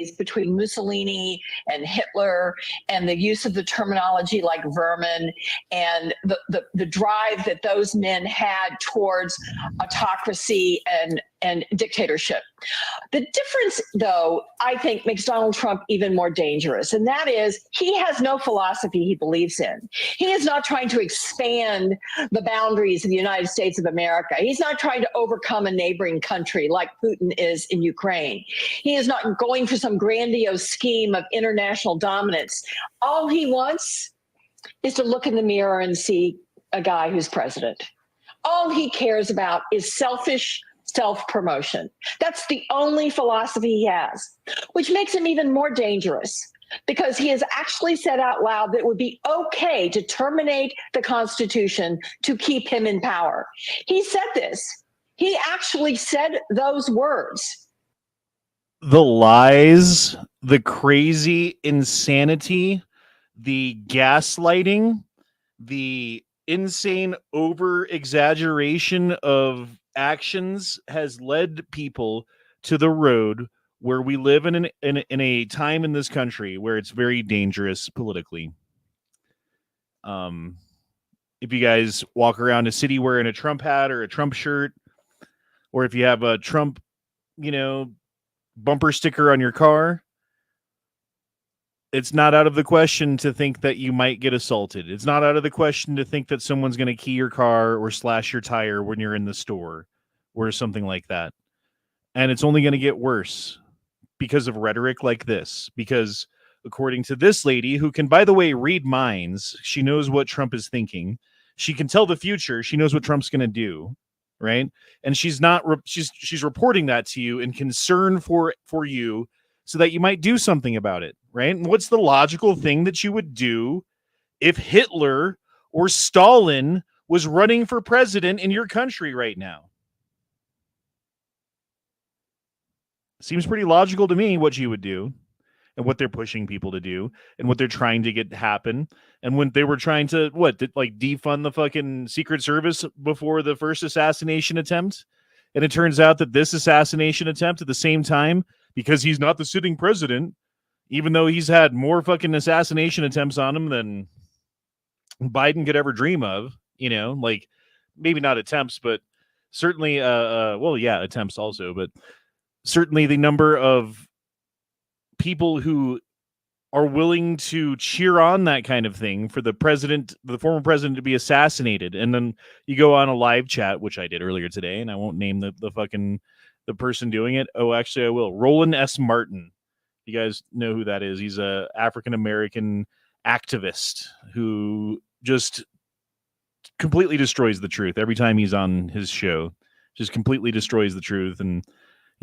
between Mussolini and Hitler, and the use of the terminology like vermin, and the drive that those men had towards autocracy and dictatorship. The difference, though, I think makes Donald Trump even more dangerous, and that is he has no philosophy he believes in. He is not trying to expand the boundaries of the United States of America. He's not trying to overcome a neighboring country like Putin is in Ukraine. He is not going for some grandiose scheme of international dominance. All he wants is to look in the mirror and see a guy who's president. All he cares about is selfish self-promotion. That's the only philosophy he has, which makes him even more dangerous because he has actually said out loud that it would be okay to terminate the Constitution to keep him in power. He said this. He actually said those words. The lies, the crazy insanity, the gaslighting, the insane over-exaggeration of actions has led people to the road where we live in a time in this country where it's very dangerous politically. If you guys walk around a city wearing a Trump hat or a Trump shirt, or if you have a Trump, bumper sticker on your car, it's not out of the question to think that you might get assaulted. It's not out of the question to think that someone's going to key your car or slash your tire when you're in the store or something like that. And it's only going to get worse because of rhetoric like this. Because according to this lady, who can, by the way, read minds, she knows what Trump is thinking. She can tell the future. She knows what Trump's going to do. Right. And she's reporting that to you in concern for you so that you might do something about it. Right. And what's the logical thing that you would do if Hitler or Stalin was running for president in your country right now? Seems pretty logical to me what you would do and what they're pushing people to do and what they're trying to get happen. And when they were trying to, defund the fucking Secret Service before the first assassination attempt. And it turns out that this assassination attempt at the same time, because he's not the sitting president, even though he's had more fucking assassination attempts on him than Biden could ever dream of, maybe not attempts, but certainly, attempts also, but certainly the number of people who are willing to cheer on that kind of thing for the former president to be assassinated. And then you go on a live chat, which I did earlier today, and I won't name the person doing it. Oh, actually I will. Roland S. Martin. You guys know who that is. He's a African-American activist who just completely destroys the truth every time he's on his show. Just completely destroys the truth. And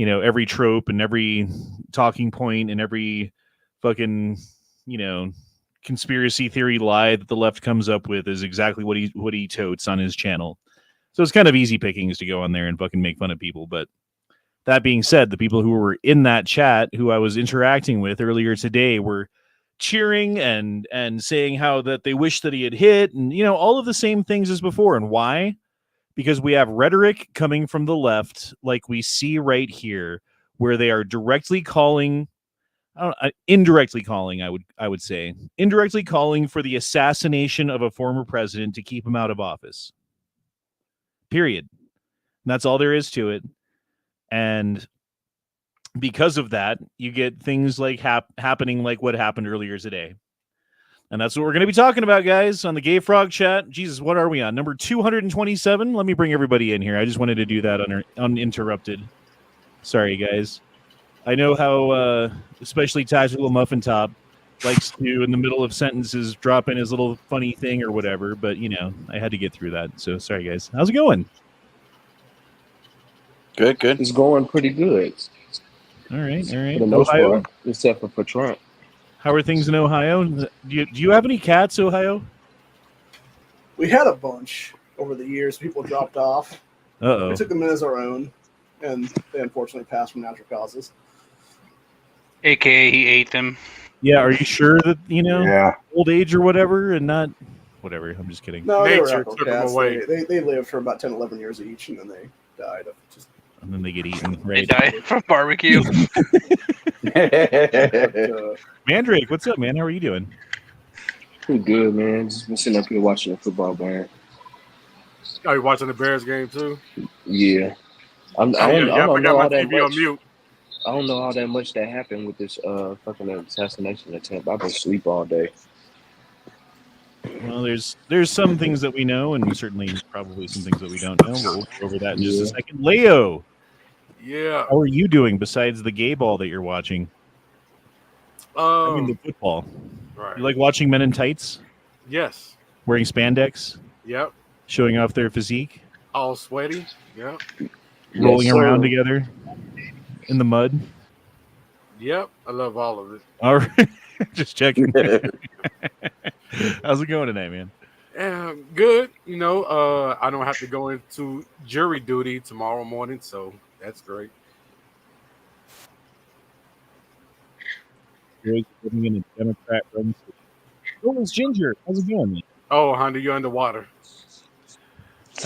every trope and every talking point and every fucking, conspiracy theory lie that the left comes up with is exactly what he totes on his channel. So it's kind of easy pickings to go on there and fucking make fun of people. But that being said, the people who were in that chat who I was interacting with earlier today were cheering and saying how that they wish that he had hit and, all of the same things as before. And why? Because we have rhetoric coming from the left, like we see right here, where they are indirectly calling, I would say, indirectly calling for the assassination of a former president to keep him out of office. Period. And that's all there is to it. And because of that, you get things like happening like what happened earlier today. And that's what we're going to be talking about, guys, on the Gay Frog chat. Jesus, what are we on? Number 227? Let me bring everybody in here. I just wanted to do that uninterrupted. Sorry, guys. I know how, especially Tactical Muffin Top, likes to, in the middle of sentences, drop in his little funny thing or whatever. But, I had to get through that. So, sorry, guys. How's it going? Good. It's going pretty good. All right. For the most part, except for Trump. How are things in Ohio? Do you have any cats, Ohio? We had a bunch over the years. People dropped off. Uh-oh. We took them in as our own, and they unfortunately passed from natural causes. AKA he ate them. Yeah, are you sure that, old age or whatever and not whatever? I'm just kidding. No, Nature they were took them away. They lived for about 10, 11 years each, and then they died. And then they get eaten, right? They died from barbecue. But, Mandrake, what's up, man? How are you doing? Pretty good, man. Just been sitting up here watching the football, man. Oh, you watching the Bears game too? Yeah. I Oh, don't yeah, I know forgot my all that TV on much. mute. I don't know all that much that happened with this fucking assassination attempt. I've been asleep all day. Well, there's some things that we know, and certainly probably some things that we don't know. But we'll go over that in just a second. Leo, Yeah. how are you doing besides the gay ball that you're watching? I mean, the football. Right. You like watching men in tights, Yes. wearing spandex, Yep. showing off their physique, All sweaty. Yep. rolling Yes, around sir. together in the mud? Yep. I love all of it. All right, just checking. How's it going tonight, man? Good. You know, I don't have to go into jury duty tomorrow morning, so that's great. Living in a Democrat-run city. Oh, it's Ginger. How's it going, man? Oh, Honda, you're underwater.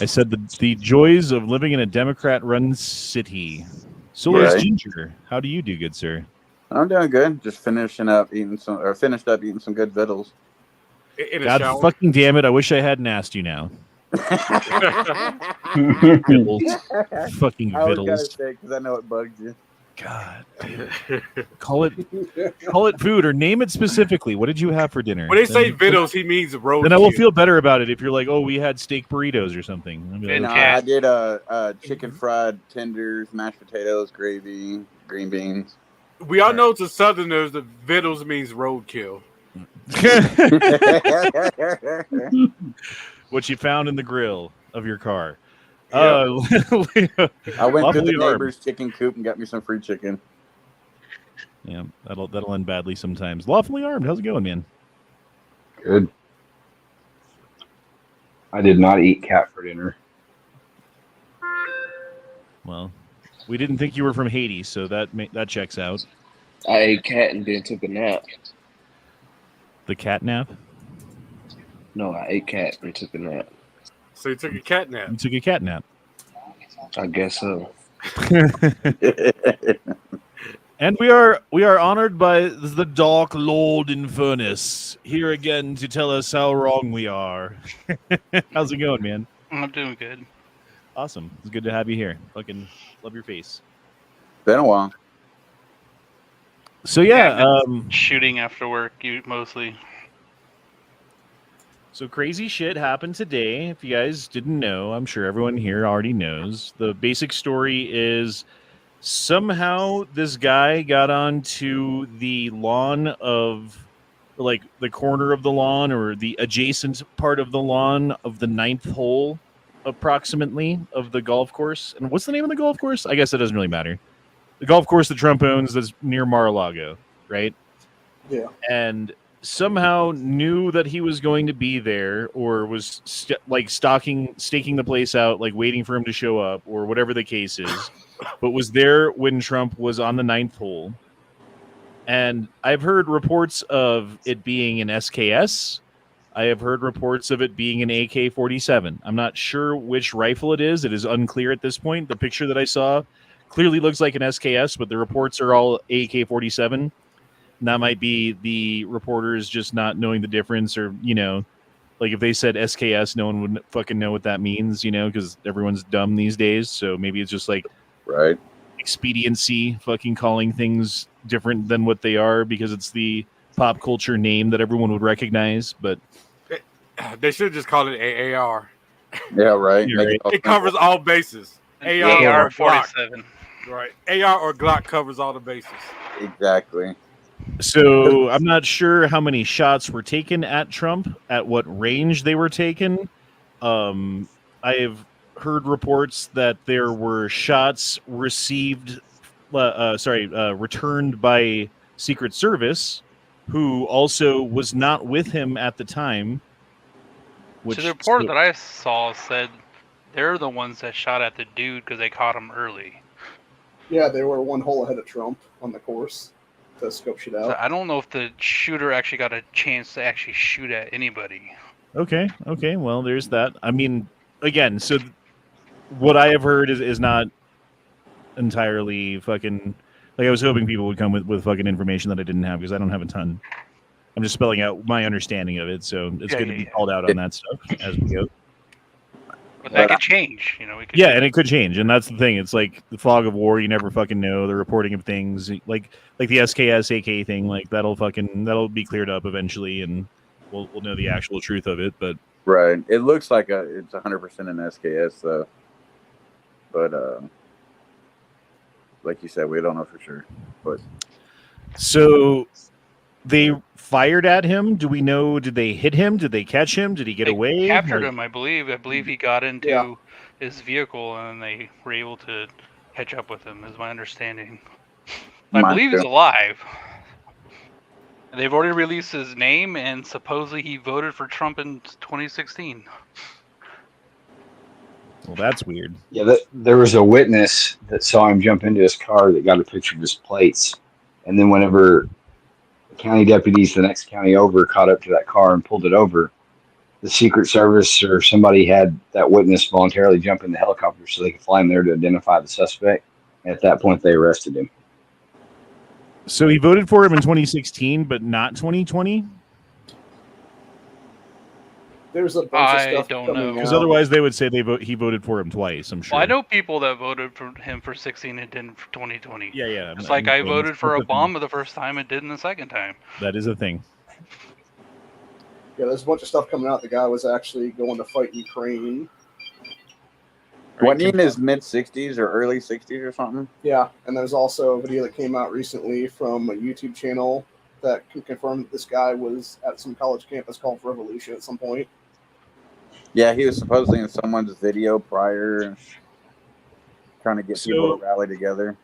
I said the joys of living in a Democrat-run city. So is Right. Ginger. How do you do, good sir? I'm doing good. Just finished up eating some good vittles. In a God shower. fucking damn it! I wish I hadn't asked you now. Vittles. Fucking I was gonna vittles. say because I know it bugs you. God. Call it food or name it specifically. What did you have for dinner? When they say Then- vittles, he means road. Then I will feel better about it if you're like, oh, we had steak burritos or something. I'll be like, And No, cat. I did chicken fried tenders, mashed potatoes, gravy, green beans. We all know to Southerners the vittles means roadkill. what you found in the grill of your car. Yep. I went to Lovely the arm. neighbor's chicken coop and got me some free chicken. Yeah, that'll end badly sometimes. Lawfully armed. How's it going, man? Good. I did not eat cat for dinner. Well, we didn't think you were from Haiti, so that checks out. I ate cat and then took a nap. The cat nap. No, I ate cat and took a nap. So you took a cat nap. You took a cat nap. I guess so. And we are honored by the Dark Lord Infernus here again to tell us how wrong we are. How's it going, man? I'm doing good. Awesome. It's good to have you here. Fucking love your face. Been a while. So yeah, Shooting after work, mostly. so crazy shit happened today. If you guys didn't know, I'm sure everyone here already knows. The basic story is somehow this guy got onto the lawn of, like, the corner of the lawn or the adjacent part of the lawn of the 9th hole, approximately, of the golf course. And what's the name of the golf course? I guess it doesn't really matter. The golf course that Trump owns that's near Mar-a-Lago, right? Yeah. And somehow knew that he was going to be there, or was staking the place out, like waiting for him to show up, or whatever the case is, but was there when Trump was on the 9th hole. And I've heard reports of it being an SKS. I have heard reports of it being an AK-47. I'm not sure which rifle it is. It is unclear at this point. The picture that I saw clearly looks like an SKS, but the reports are all AK-47. And that might be the reporters just not knowing the difference, or, you know, like if they said SKS, no one would fucking know what that means, you know, because everyone's dumb these days. So maybe it's just like Right. expediency, fucking calling things different than what they are because it's the pop culture name that everyone would recognize. But They should just call it AAR. Yeah, right. You're Make right. it all It covers all bases. AR or Glock. AR-47. Right. AR or Glock covers all the bases. simple. Exactly. so I'm not sure how many shots were taken at Trump, at what range they were taken. I have heard reports that there were shots received, returned by Secret Service, who also was not with him at the time. So the report that I saw said they're the ones that shot at the dude because they caught him early. Yeah, they were one hole ahead of Trump on the course to scope shit So out. I don't know if the shooter actually got a chance to actually shoot at anybody. Okay, well, there's that. I mean, again, so what I have heard is not entirely fucking Like I was hoping people would come with fucking information that I didn't have because I don't have a ton. I'm just spelling out my understanding of it, so it's good to be called out on that stuff as we go. But that could change, you know. We could Yeah, and it could change, and that's the thing. It's like the fog of war. You never fucking know. The reporting of things, like the SKS AK thing, like that'll be cleared up eventually, and we'll know the actual truth of it. But Right. It looks like it's 100% an SKS though, but like you said, we don't know for sure. But so they fired at him. Do we know? Did they hit him? Did they catch him? Did he get away? Captured him, I believe. I believe he got into Yeah. his vehicle, and they were able to catch up with him. Is my understanding. I believe he's alive. They've already released his name, and supposedly he voted for Trump in 2016. Well, that's weird. Yeah, there was a witness that saw him jump into his car that got a picture of his plates. And then whenever the county deputies, the next county over, caught up to that car and pulled it over, the Secret Service or somebody had that witness voluntarily jump in the helicopter so they could fly him there to identify the suspect. And at that point, they arrested him. So he voted for him in 2016, but not 2020? There's a bunch of I stuff don't coming know. Because out. otherwise they would say he voted for him twice, I'm sure. Well, I know people that voted for him for 16 and didn't for 2020. Yeah. It's like I voted for Obama the first time and didn't the second time. That is a thing. Yeah, there's a bunch of stuff coming out. The guy was actually going to fight Ukraine. Wasn't he in his mid-60s or early 60s or something? Yeah, and there's also a video that came out recently from a YouTube channel that can confirm that this guy was at some college campus called Revolution at some point. Yeah, he was supposedly in someone's video prior, trying to get people to rally together.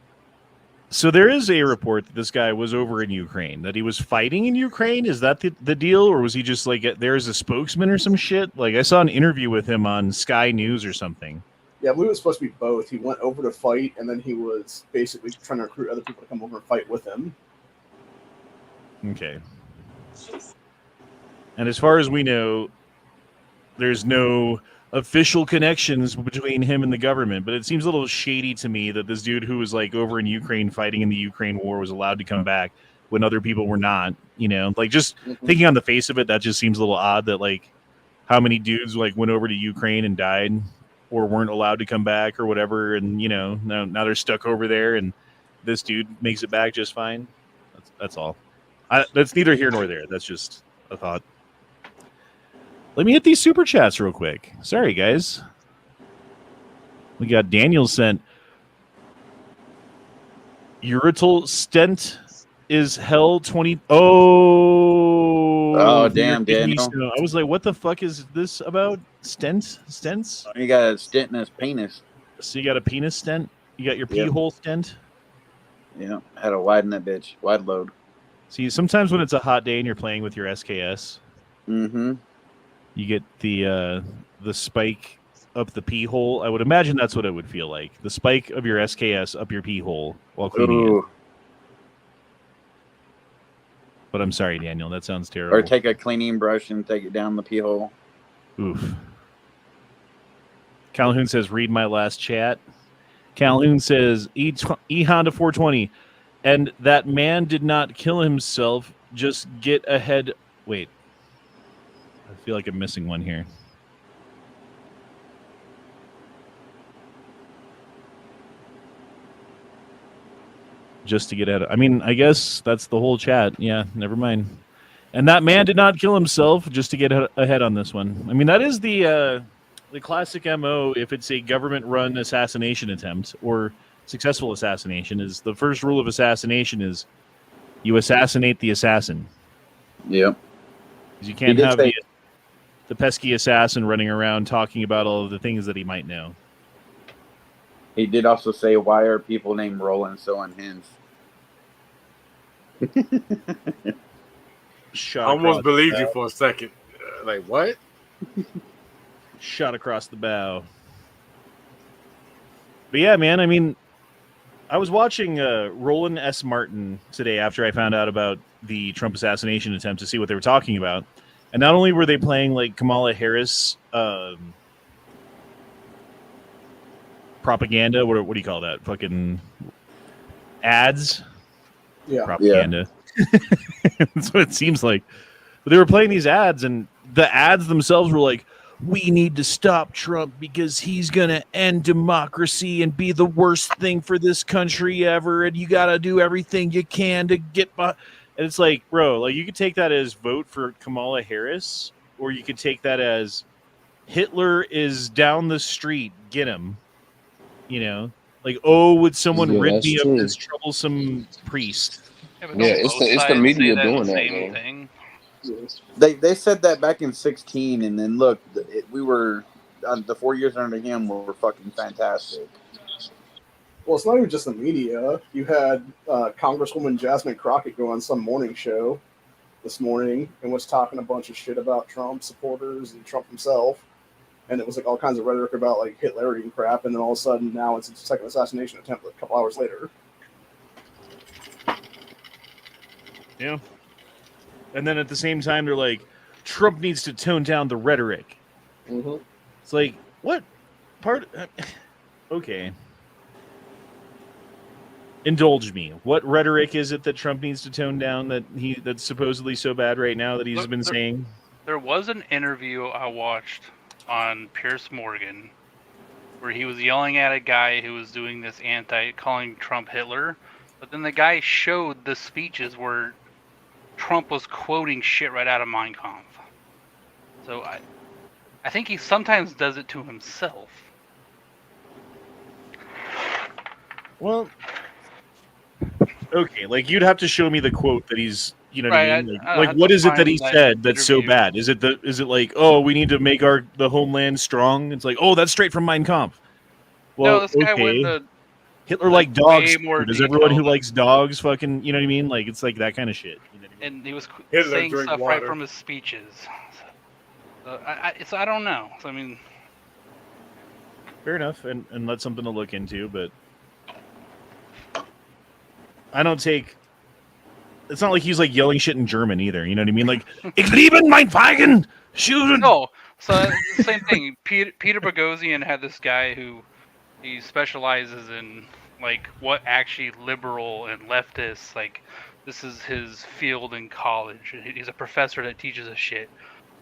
So there is a report that this guy was over in Ukraine, that he was fighting in Ukraine. Is that the deal, or was he just like there as a spokesman or some shit? Like I saw an interview with him on Sky News or something. Yeah, I believe it was supposed to be both. He went over to fight, and then he was basically trying to recruit other people to come over and fight with him. Okay. And as far as we know, there's no official connections between him and the government, but it seems a little shady to me that this dude who was like over in Ukraine fighting in the Ukraine war was allowed to come back when other people were not, you know, like just thinking on the face of it, that just seems a little odd that like how many dudes like went over to Ukraine and died or weren't allowed to come back or whatever. And, you know, now they're stuck over there and this dude makes it back just fine. That's all. That's neither here nor there. That's just a thought. Let me hit these super chats real quick. Sorry, guys. We got Daniel sent. Urethral stent is hell 20. Oh, damn, Daniel. I was like, what the fuck is this about? Stents? You got a stent in his penis. So you got a penis stent? You got your pee hole stent? Yeah, had to widen that bitch. Wide load. See, sometimes when it's a hot day and you're playing with your SKS, you get the spike up the pee hole. I would imagine that's what it would feel like. The spike of your SKS up your pee hole while cleaning it. But I'm sorry, Daniel. That sounds terrible. Or take a cleaning brush and take it down the pee hole. Oof. Calhoun says, read my last chat. Calhoun says, E Honda 420. And that man did not kill himself. Just get ahead. Wait. I feel like I'm missing one here. Just to get ahead. I mean, I guess that's the whole chat. Yeah, never mind. And that man did not kill himself just to get ahead on this one. I mean, that is the classic MO if it's a government-run assassination attempt or successful assassination. Is the first rule of assassination is you assassinate the assassin. Yep. Because you can't have the pesky assassin running around talking about all of the things that he might know. He did also say, why are people named Roland so unhinged? I almost believed you for a second. Like, what? Shot across the bow. But yeah, man, I mean, I was watching Roland S. Martin today after I found out about the Trump assassination attempt to see what they were talking about. And not only were they playing like Kamala Harris propaganda, what do you call that? Fucking ads. Yeah. Propaganda. That's what it seems like. But they were playing these ads, and the ads themselves were like, we need to stop Trump because he's going to end democracy and be the worst thing for this country ever. And you got to do everything you can to get by. And it's like, bro, like you could take that as vote for Kamala Harris, or you could take that as Hitler is down the street, get him. You know, like, oh, would someone Yeah, rid that's me of true. this troublesome priest? Yeah, but Yeah, don't it's both the sides media say that doing that, same man. thing. They said that back in 2016, and then look, we were the 4 years under him were fucking fantastic. Well, it's not even just the media. You had Congresswoman Jasmine Crockett go on some morning show this morning and was talking a bunch of shit about Trump supporters and Trump himself. And it was like all kinds of rhetoric about like Hitler and crap. And then all of a sudden now it's a second assassination attempt a couple hours later. Yeah. And then at the same time, they're like, Trump needs to tone down the rhetoric. Mm-hmm. It's like, what part? Okay. Indulge me. What rhetoric is it that Trump needs to tone down that's supposedly so bad right now that he's been saying? There was an interview I watched on Piers Morgan where he was yelling at a guy who was doing this calling Trump Hitler, but then the guy showed the speeches where Trump was quoting shit right out of Mein Kampf. So I think he sometimes does it to himself. Well, okay, like you'd have to show me the quote that he's, you know what I mean? Like what is it that he said that's so bad? Is it like, oh, we need to make the homeland strong? It's like, oh, that's straight from Mein Kampf. Well, no, this guy went Hitler liked dogs. Does everyone who detail. likes dogs fucking, you know what I mean? Like it's like that kind of shit. You know what I mean? And he was Hitler saying drink stuff water. right from his speeches. I don't know. So, I mean, fair enough, and that's something to look into, but I don't take. It's not like he's like yelling shit in German either. You know what I mean? Like, ich liebe mein Wagen, shooten. no. So the same thing. Peter Boghossian had this guy who he specializes in like what actually liberal and leftists like. This is his field in college. He's a professor that teaches us shit.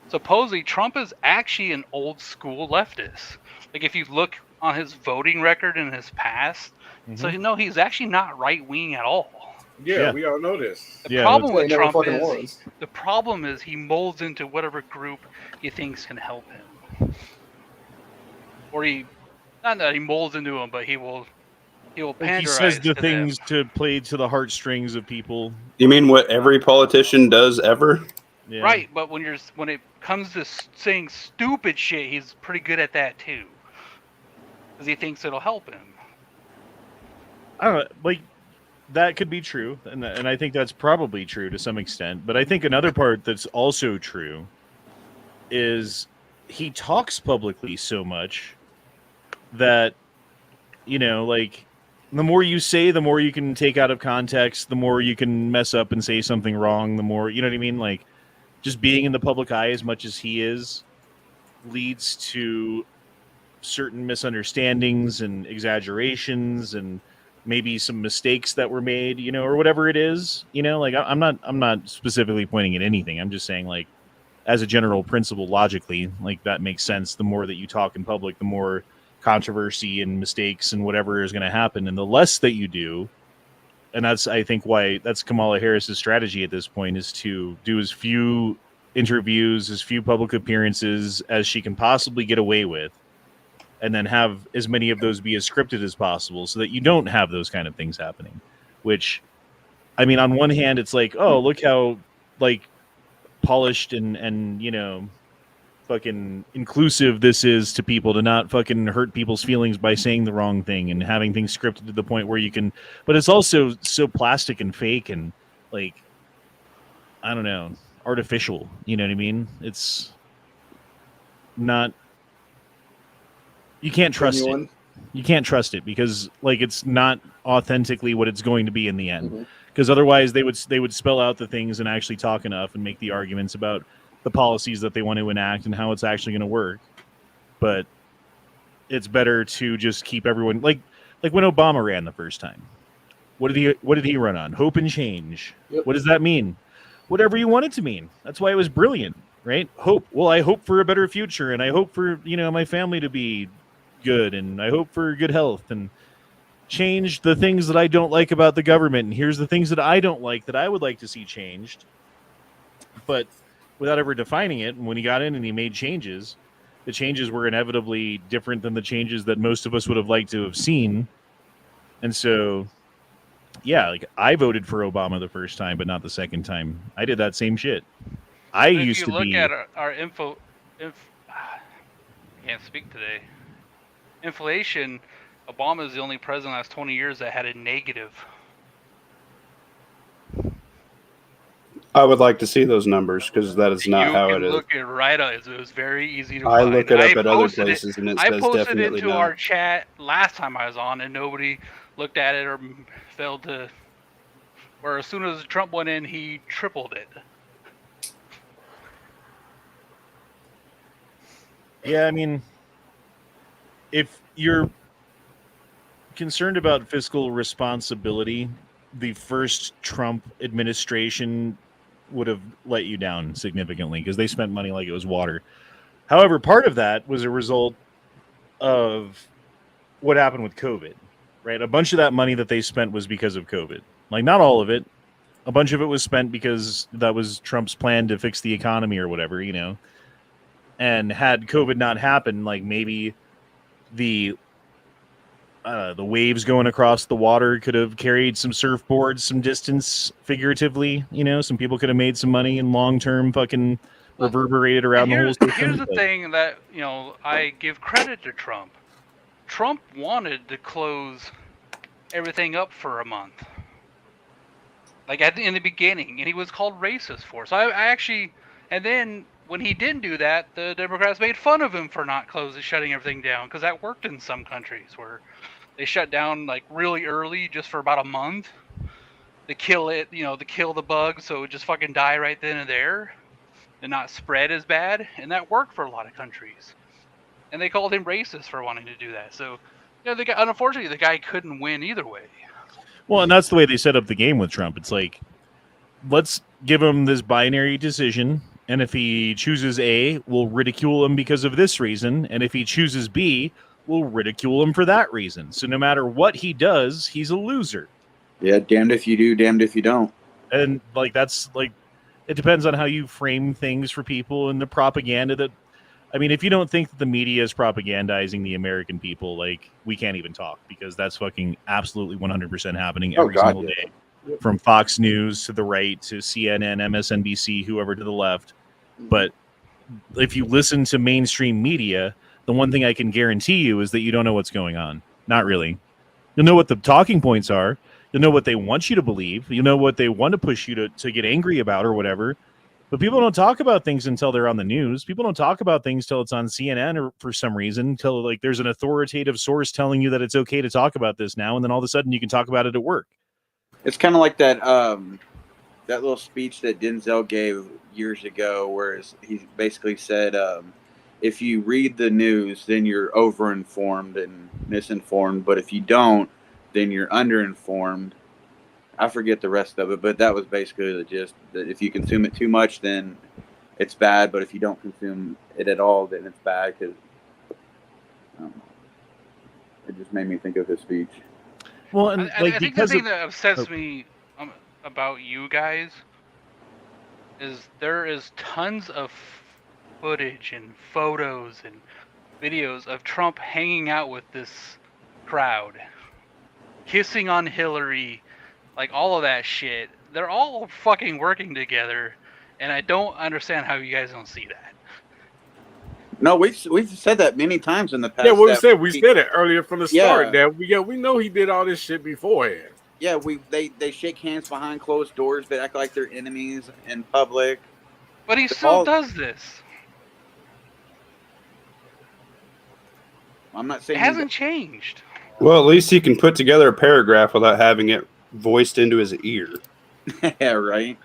Supposedly, Trump is actually an old school leftist. Like if you look on his voting record in his past, so you know he's actually not right wing at all. Yeah, we all know this. The problem with He never Trump fucking is was. the problem is he molds into whatever group he thinks can help him, or not that he molds into him, but he will panderize. He says the to things them. to play to the heartstrings of people. You mean what every politician does ever? Yeah. Right, but when it comes to saying stupid shit, he's pretty good at that too, because he thinks it'll help him. I don't know, like that could be true, and I think that's probably true to some extent. But I think another part that's also true is he talks publicly so much that, you know, like the more you say, the more you can take out of context, the more you can mess up and say something wrong, the more, you know what I mean? Like just being in the public eye as much as he is leads to certain misunderstandings and exaggerations and maybe some mistakes that were made, you know, or whatever it is, you know, like I'm not specifically pointing at anything. I'm just saying, like, as a general principle, logically, like that makes sense. The more that you talk in public, the more controversy and mistakes and whatever is going to happen. And the less that you do, and that's, I think, why that's Kamala Harris's strategy at this point, is to do as few interviews, as few public appearances as she can possibly get away with, and then have as many of those be as scripted as possible so that you don't have those kind of things happening. Which, I mean, on one hand, it's like, oh, look how, like, polished and you know, fucking inclusive this is to people, to not fucking hurt people's feelings by saying the wrong thing and having things scripted to the point where you can, but it's also so plastic and fake and, like, I don't know, artificial, you know what I mean? It's not, you can't trust it. You can't trust it because, like, it's not authentically what it's going to be in the end. Because otherwise they would spell out the things and actually talk enough and make the arguments about the policies that they want to enact and how it's actually going to work. But it's better to just keep everyone, like when Obama ran the first time. What did he run on? Hope and change. Yep. What does that mean? Whatever you want it to mean. That's why it was brilliant, right? Hope. Well, I hope for a better future, and I hope for, my family to be good, and I hope for good health, and change the things that I don't like about the government, and here's the things that I don't like that I would like to see changed. But without ever defining it, and when he got in and he made changes, the changes were inevitably different than the changes that most of us would have liked to have seen. And so, yeah, like I voted for Obama the first time, but not the second time. I did that same shit. I used to be. If you look at our I can't speak today. Inflation, Obama is the only president in the last 20 years that had a negative. I would like to see those numbers because that is not how it is. Look it right up. It was very easy to I find. look it up at other places and it I says posted definitely into no. our chat last time I was on, and nobody looked at it or failed to. Where as soon as Trump went in, he tripled it. Yeah, I mean, if you're concerned about fiscal responsibility, the first Trump administration would have let you down significantly because they spent money like it was water. However, part of that was a result of what happened with COVID, right? A bunch of that money that they spent was because of COVID. Like, not all of it. A bunch of it was spent because that was Trump's plan to fix the economy or whatever, And had COVID not happened, like maybe the waves going across the water could have carried some surfboards some distance figuratively, some people could have made some money and long-term fucking reverberated around the whole system. Here's the thing that, I give credit to Trump. Trump wanted to close everything up for a month. Like in the beginning, and he was called racist for it. So I actually, and then when he didn't do that, the Democrats made fun of him for not shutting everything down, because that worked in some countries where they shut down like really early just for about a month to kill it, to kill the bug so it would just fucking die right then and there and not spread as bad. And that worked for a lot of countries. And they called him racist for wanting to do that. So, unfortunately, the guy couldn't win either way. Well, and that's the way they set up the game with Trump. It's like, let's give him this binary decision. And if he chooses A, we'll ridicule him because of this reason. And if he chooses B, we'll ridicule him for that reason. So no matter what he does, he's a loser. Yeah, damned if you do, damned if you don't. And that's it depends on how you frame things for people and the propaganda that, if you don't think that the media is propagandizing the American people, we can't even talk, because that's fucking absolutely 100% happening every single day. From Fox News to the right to CNN, MSNBC, whoever to the left. But if you listen to mainstream media, the one thing I can guarantee you is that you don't know what's going on. Not really. You'll know what the talking points are. You'll know what they want you to believe. You'll know what they want to push you to get angry about or whatever. But people don't talk about things until they're on the news. People don't talk about things till it's on CNN or for some reason, until there's an authoritative source telling you that it's okay to talk about this now, and then all of a sudden you can talk about it at work. It's kind of like that that little speech that Denzel gave years ago, where he basically said, if you read the news, then you're overinformed and misinformed, but if you don't, then you're underinformed. I forget the rest of it, but that was basically the gist, that if you consume it too much, then it's bad, but if you don't consume it at all, then it's bad, because it just made me think of his speech. Well, and I think the thing that upsets me about you guys is there is tons of footage and photos and videos of Trump hanging out with this crowd, kissing on Hillary, all of that shit. They're all fucking working together, and I don't understand how you guys don't see that. No, we've said that many times in the past. Yeah, we said it earlier from the start. That we know he did all this shit beforehand. Yeah, they shake hands behind closed doors. They act like they're enemies in public. But he still does this. I'm not saying it hasn't changed. Well, at least he can put together a paragraph without having it voiced into his ear. Yeah, right.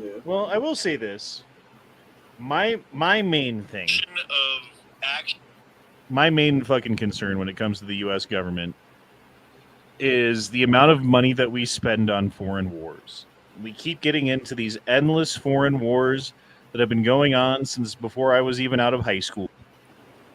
Yeah. Well, I will say this. My main thing, my main fucking concern when it comes to the U.S. government is the amount of money that we spend on foreign wars. We keep getting into these endless foreign wars that have been going on since before I was even out of high school.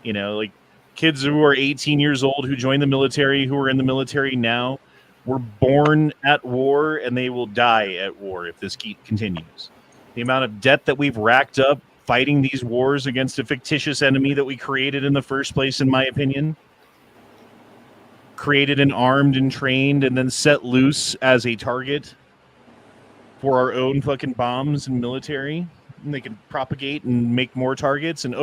You know, like kids who are 18 years old who join the military, who are in the military now, were born at war and they will die at war if this continues. The amount of debt that we've racked up fighting these wars against a fictitious enemy that we created in the first place, in my opinion, created and armed and trained and then set loose as a target for our own fucking bombs and military. And they can propagate and make more targets. And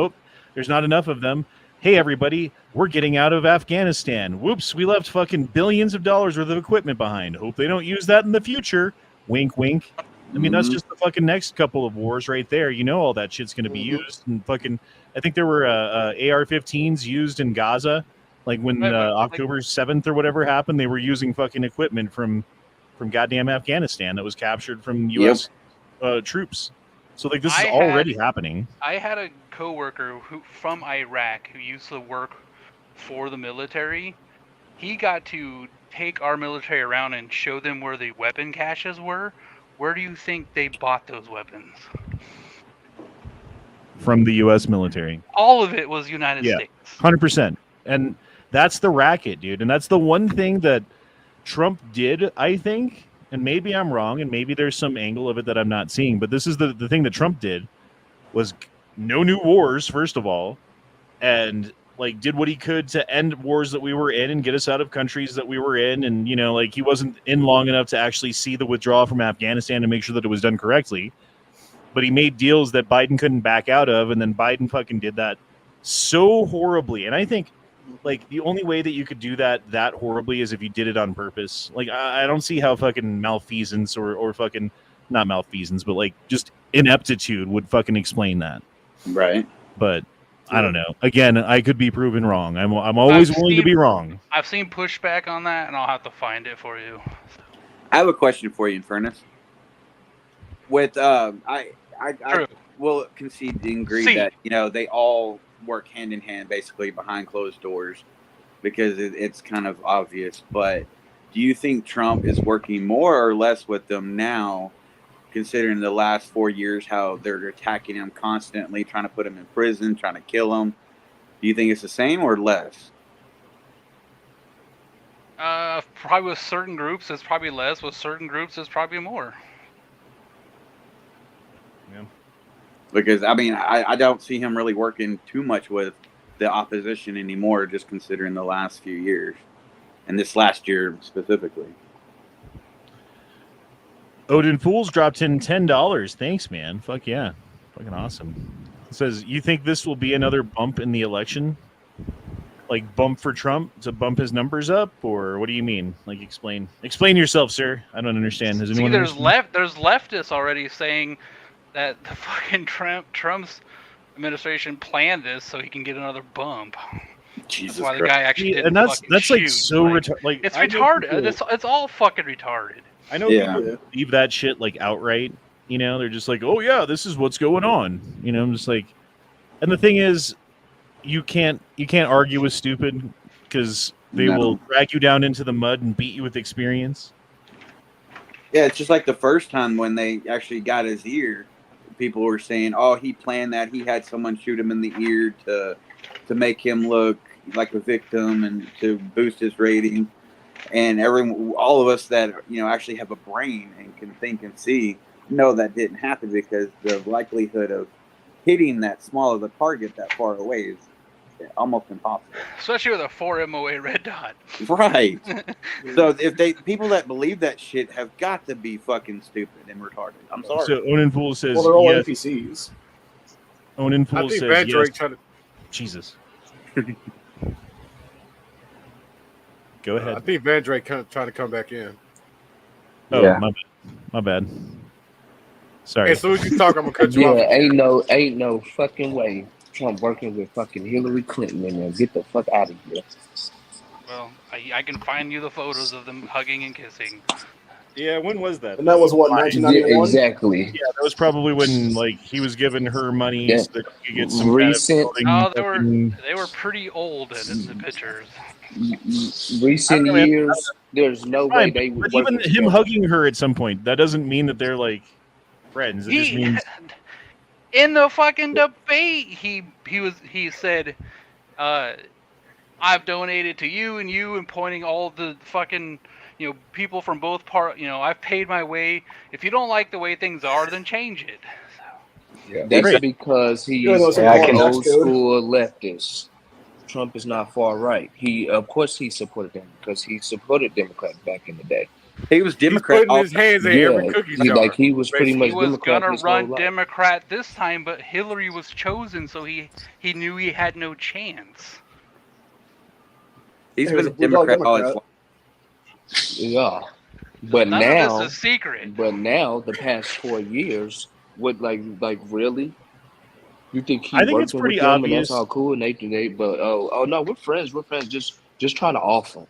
there's not enough of them. Hey, everybody, we're getting out of Afghanistan. Whoops, we left fucking billions of dollars worth of equipment behind. Hope they don't use that in the future. Wink, wink. I mean, that's just the fucking next couple of wars right there. You know all that shit's going to be used. And fucking, I think there were AR-15s used in Gaza. Like when October 7th or whatever happened, they were using fucking equipment from goddamn Afghanistan that was captured from U.S. Troops. So like this is already happening. I had a coworker from Iraq who used to work for the military. He got to take our military around and show them where the weapon caches were. Where do you think they bought those weapons? From the U.S. military. All of it was United States. 100%. And that's the racket, dude. And that's the one thing that Trump did, I think. And maybe I'm wrong, and maybe there's some angle of it that I'm not seeing. But this is the thing that Trump did was no new wars, first of all, and like did what he could to end wars that we were in and get us out of countries that we were in. And, you know, like he wasn't in long enough to actually see the withdrawal from Afghanistan and make sure that it was done correctly. But he made deals that Biden couldn't back out of, and then Biden fucking did that so horribly. And I think like the only way that you could do that horribly is if you did it on purpose. Like I don't see how fucking malfeasance or fucking not malfeasance, but like just ineptitude would fucking explain that. Right. But I don't know. Again, I could be proven wrong. I'm always willing to be wrong. I've seen pushback on that, and I'll have to find it for you. I have a question for you, Infernus. With I will concede and agree that they all work hand in hand, basically behind closed doors, because it's kind of obvious. But do you think Trump is working more or less with them now, considering the last 4 years how they're attacking him constantly, trying to put him in prison, trying to kill him? Do you think it's the same or less? Probably with certain groups, it's probably less. With certain groups, it's probably more. Yeah. Because, I mean, I don't see him really working too much with the opposition anymore, just considering the last few years. And this last year specifically. Odin Fools dropped in $10. Thanks, man. Fuck yeah. Fucking awesome. It says, you think this will be another bump in the election? Like bump for Trump to bump his numbers up? Or what do you mean? Like explain yourself, sir. I don't understand. Has anyone there's leftists already saying that the fucking Trump's administration planned this so he can get another bump. Jesus That's why Christ. the guy actually didn't. And that's shoot. like so retarded. Like it's retarded. It's all fucking retarded. I know people believe that shit like outright. You know, they're just like, oh yeah, this is what's going on. You know, I'm just like, and the thing is, you can't argue with stupid because they will drag you down into the mud and beat you with experience. Yeah, it's just like the first time when they actually got his ear. People were saying, "Oh, he planned that. He had someone shoot him in the ear to make him look like a victim and to boost his rating." And all of us that actually have a brain and can think and see know that didn't happen, because the likelihood of hitting that small of a target that far away is almost impossible. Especially with a 4 MOA red dot. Right. So people that believe that shit have got to be fucking stupid and retarded. I'm sorry. So Onan Fool says, well, they're all NPCs. Onan Fool says, yes. Jesus. Go ahead. I think Van Drake trying to come back in. Oh, yeah. My bad. Sorry. As soon as you talk, I'm gonna cut you off. Ain't no fucking way Trump working with fucking Hillary Clinton in there. Get the fuck out of here. Well, I can find you the photos of them hugging and kissing. Yeah, when was that? And that was what, 1991? Yeah, exactly. Yeah, that was probably when he was giving her money so that he could get some recent. They were pretty old in the pictures. Recent years. There's no way Fine, they would but work even him together. hugging her at some point, that doesn't mean that they're like friends. It just means In the fucking debate, he said, "I've donated to you and pointing all the fucking people from both I've paid my way. If you don't like the way things are, then change it." Yeah. That's Great. because Yeah, he's those Yeah, I an can- old tax code. school leftist. Trump is not far right. Of course, he supported them because he supported Democrats back in the day. He was He's Democrat. putting his hands in every cookie jar. he was pretty basically. much He was Democrat gonna his whole run life. Democrat this time, but Hillary was chosen, so he knew he had no chance. He's He was been a a blue dog Democrat all his Democrat. life. Yeah, but None now, of this is secret. the past 4 years, what like really? You think he I think it's working pretty with them and obvious. that's all cool and but oh no, we're friends. We're friends. Just trying to offer.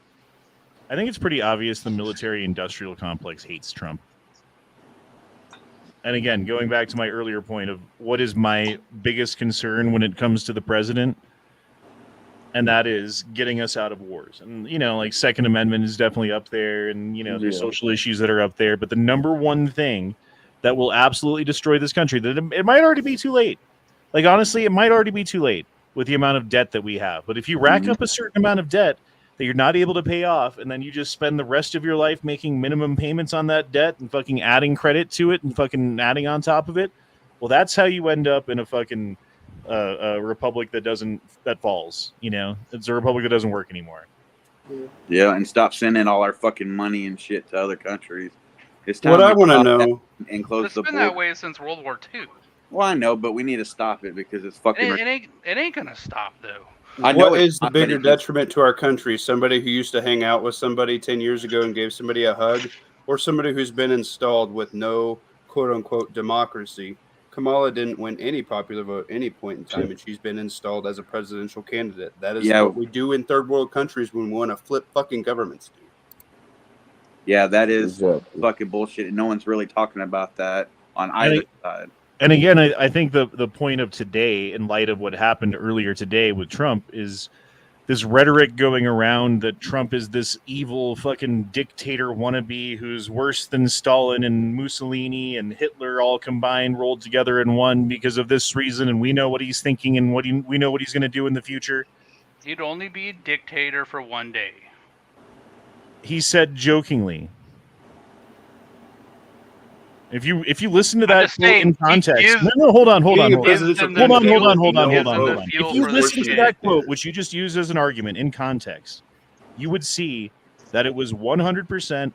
I think it's pretty obvious the military-industrial complex hates Trump. And again, going back to my earlier point of what is my biggest concern when it comes to the president, and that is getting us out of wars. And, like Second Amendment is definitely up there, and, there's Yeah. social issues that are up there. But the number one thing that will absolutely destroy this country, that it might already be too late. Like, honestly, it might already be too late with the amount of debt that we have. But if you rack up a certain amount of debt that you're not able to pay off, and then you just spend the rest of your life making minimum payments on that debt and fucking adding credit to it and fucking adding on top of it, well, that's how you end up in a fucking a republic that falls. It's a republic that doesn't work anymore. Yeah, and stop sending all our fucking money and shit to other countries. It's time What I we want to stop that know, and close It's the been border. that way since World War II. Well, I know, but we need to stop it because it's fucking. It ain't gonna stop though. I know what it's is the not, but bigger it needs- detriment to our country? Somebody who used to hang out with somebody 10 years ago and gave somebody a hug, or somebody who's been installed with no quote-unquote democracy? Kamala didn't win any popular vote at any point in time, and she's been installed as a presidential candidate. That is what we do in third world countries when we want to flip fucking governments. Yeah, that is Exactly. fucking bullshit. And no one's really talking about that on either side. And again, I think the point of today, in light of what happened earlier today with Trump, is this rhetoric going around that Trump is this evil fucking dictator wannabe who's worse than Stalin and Mussolini and Hitler all combined, rolled together in one because of this reason, and we know what he's thinking and we know what he's going to do in the future. He'd only be a dictator for one day. He said jokingly. If you listen to that quote in context, hold on. If you listen to that quote, which you just used as an argument in context, you would see that it was 100%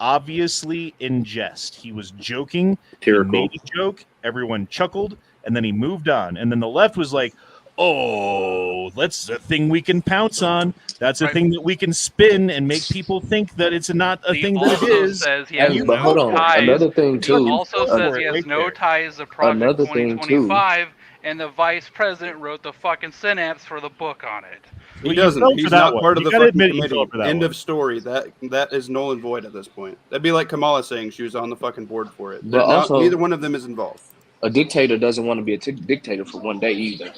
obviously in jest. He was joking. He made a joke. Everyone chuckled, and then he moved on. And then the left was like, "Oh, that's a thing we can pounce on. That's a thing that we can spin and make people think that it's not a thing that it is." Says he has But hold on, another thing too. He also says he has no ties to Project Another thing, 2025, and the vice president wrote the fucking synapse for the book on it. He doesn't. He's not part of the fucking committee. End of story. That is null and void at this point. That'd be like Kamala saying she was on the fucking board for it. But also, neither one of them is involved. A dictator doesn't want to be a dictator for one day either.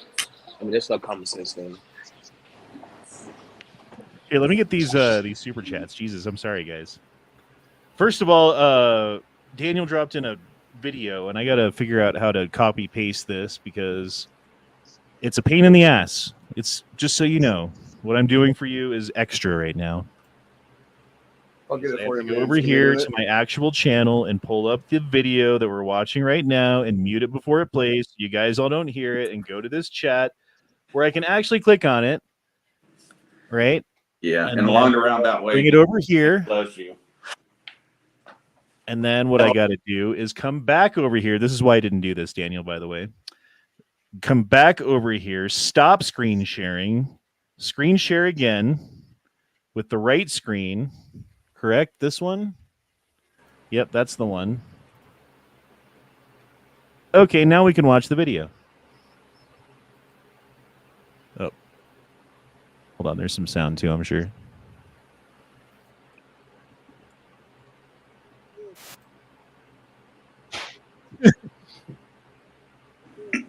I mean, that's not common sense thing. Here, let me get these super chats. Jesus, I'm sorry, guys. First of all, Daniel dropped in a video, and I got to figure out how to copy paste this because it's a pain in the ass. It's just so you know, what I'm doing for you is extra right now. I'll get it for you. Go over here to my actual channel and pull up the video that we're watching right now and mute it before it plays. So you guys all don't hear it, and go to this chat where I can actually click on it, right? Yeah, and along around that way. Bring it over here. Bless you. And then what I got to do is come back over here. This is why I didn't do this, Daniel, by the way. Come back over here. Stop screen sharing. Screen share again with the right screen. Correct? This one? Yep, that's the one. Okay, now we can watch the video. Oh. Hold on, there's some sound too, I'm sure.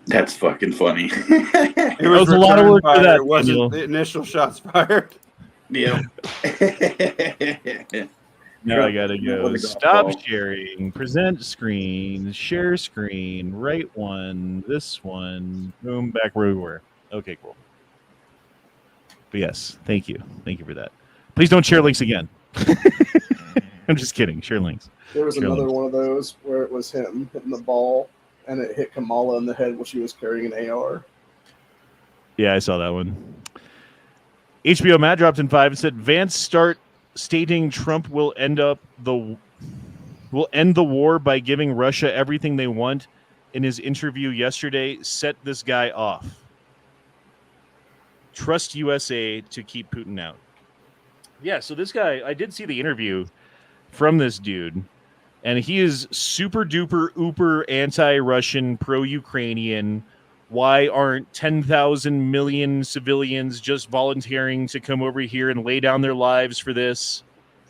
That's fucking funny. It was a lot of work for that, It wasn't Daniel. the initial shots fired. Yeah. Now I gotta With go. the golf Stop ball. sharing. Present screen. Share screen. Right one. This one. Boom. Back where we were. Okay, cool. But yes, thank you. Thank you for that. Please don't share links again. I'm just kidding. Share links. There was Share another links. one of those where it was him hitting the ball, and it hit Kamala in the head while she was carrying an AR. Yeah, I saw that one. HBO Matt dropped in 5 and said Vance start stating Trump will end the war by giving Russia everything they want. In his interview yesterday, set this guy off. Trust USA to keep Putin out. Yeah, so this guy, I did see the interview from this dude, and he is super duper ooper anti-Russian, pro-Ukrainian. Why aren't 10,000 million civilians just volunteering to come over here and lay down their lives for this?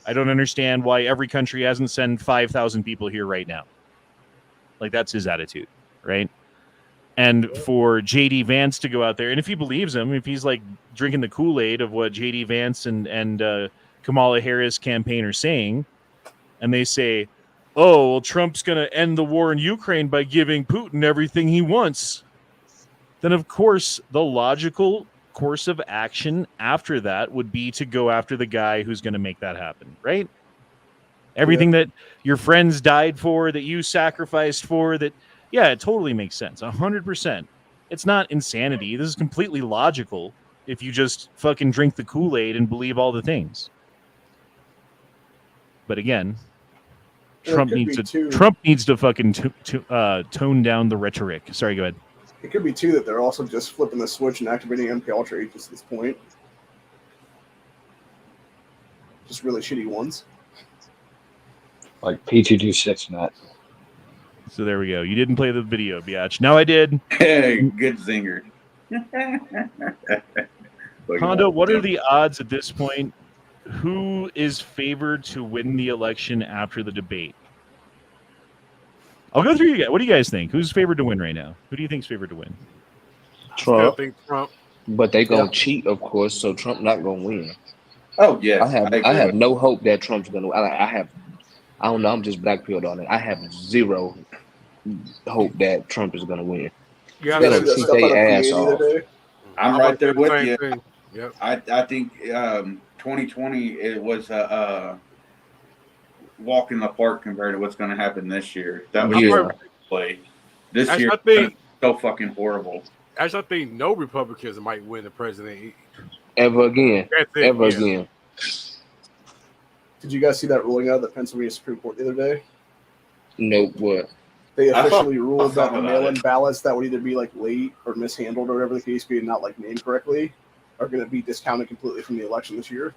I don't understand why every country hasn't sent 5,000 people here right now. Like, that's his attitude, right? And for J.D. Vance to go out there, and if he believes him, if he's like drinking the Kool-Aid of what J.D. Vance and Kamala Harris campaign are saying, and they say, oh, well, Trump's going to end the war in Ukraine by giving Putin everything he wants, then of course the logical course of action after that would be to go after the guy who's going to make that happen, right? Everything that your friends died for, that you sacrificed for, that, yeah, it totally makes sense. 100%. It's not insanity. This is completely logical if you just fucking drink the Kool-Aid and believe all the things. But again, Trump needs to fucking tone down the rhetoric. Sorry, go ahead. It could be too that they're also just flipping the switch and activating MK Ultra agents at this point. Just really shitty ones. Like P226 Matt. So there we go. You didn't play the video, biatch. No, I did. Good zinger. Hondo, what are the odds at this point? Who is favored to win the election after the debate? I'll go through you guys. What do you guys think? Who's favored to win right now? Who do you think's favored to win? Trump. I think Trump. But they gonna cheat, of course, so Trump not gonna win. Oh yeah, I have no hope that Trump's gonna. I don't know. I'm just black pilled on it. I have zero hope that Trump is gonna win. Yeah, They're gonna cheat their ass off. I'm right there with you. Thing. Yep. I think 2020 it was a walk in the park compared to what's going to happen this year. That was play. This year is so fucking horrible. Actually, I think no Republicans might win the president ever again. Again. Did you guys see that ruling out of the Pennsylvania Supreme Court the other day? Nope. What? They officially ruled that the mail-in ballots that would either be like late or mishandled or whatever the case be, and not like named correctly, are going to be discounted completely from the election this year.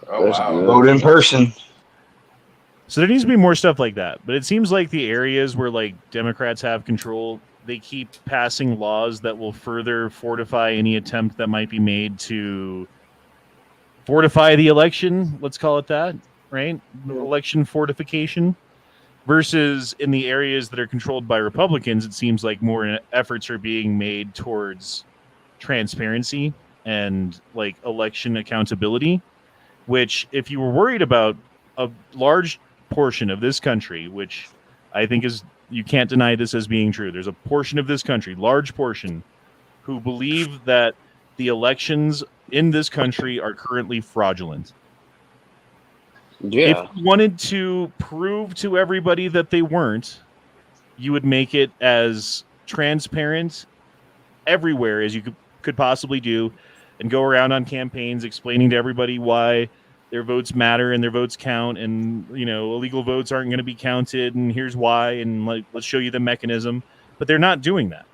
Oh wow! Vote in person. So there needs to be more stuff like that. But it seems like the areas where like Democrats have control, they keep passing laws that will further fortify any attempt that might be made to fortify the election. Let's call it that, right? Election fortification. Versus in the areas that are controlled by Republicans, it seems like more efforts are being made towards transparency and like election accountability, which if you were worried about a large portion of this country, which I think is, you can't deny this as being true. There's a portion of this country, large portion, who believe that the elections in this country are currently fraudulent. Yeah. If you wanted to prove to everybody that they weren't, you would make it as transparent everywhere as you could possibly do, and go around on campaigns explaining to everybody why their votes matter and their votes count, and illegal votes aren't going to be counted, and here's why, and like let's show you the mechanism. But they're not doing that.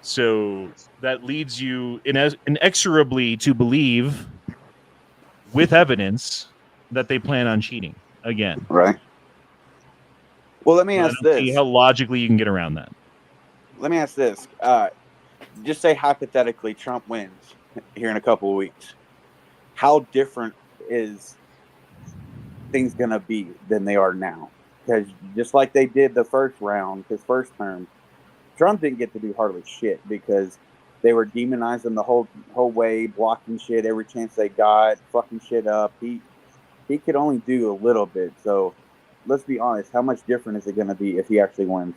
So that leads you inexorably to believe, with evidence, that they plan on cheating again. Right. Well, let me ask this. See how logically you can get around that. Let me ask this. Just say hypothetically Trump wins here in a couple of weeks. How different is things going to be than they are now? Because just like they did the first round, his first term, Trump didn't get to do hardly shit because They were demonizing the whole way, blocking shit every chance they got, fucking shit up. He could only do a little bit. So let's be honest. How much different is it going to be if he actually wins?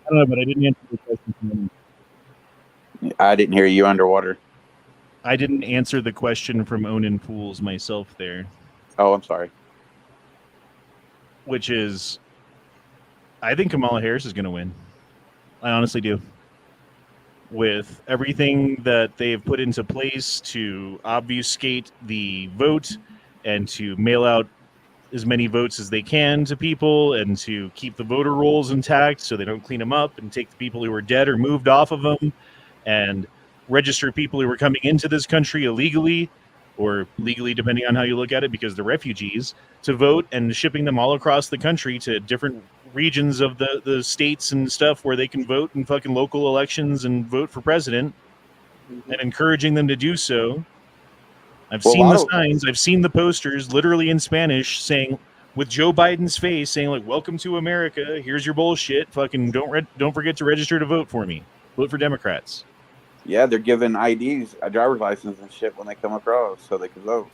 I don't know, but I didn't answer the question. I didn't hear you underwater. I didn't answer the question from Onan Fools myself there. Oh, I'm sorry. Which is, I think Kamala Harris is going to win. I honestly do. With everything that they've put into place to obfuscate the vote and to mail out as many votes as they can to people and to keep the voter rolls intact so they don't clean them up and take the people who are dead or moved off of them and register people who are coming into this country illegally or legally, depending on how you look at it, because they're refugees, to vote and shipping them all across the country to different regions of the states and stuff where they can vote in fucking local elections and vote for president and encouraging them to do so. I've seen the signs. I've seen the posters, literally in Spanish, saying with Joe Biden's face, saying like, "Welcome to America. Here's your bullshit. Fucking don't forget to register to vote for me. Vote for Democrats." Yeah, they're giving IDs, a driver's license and shit when they come across, so they can vote.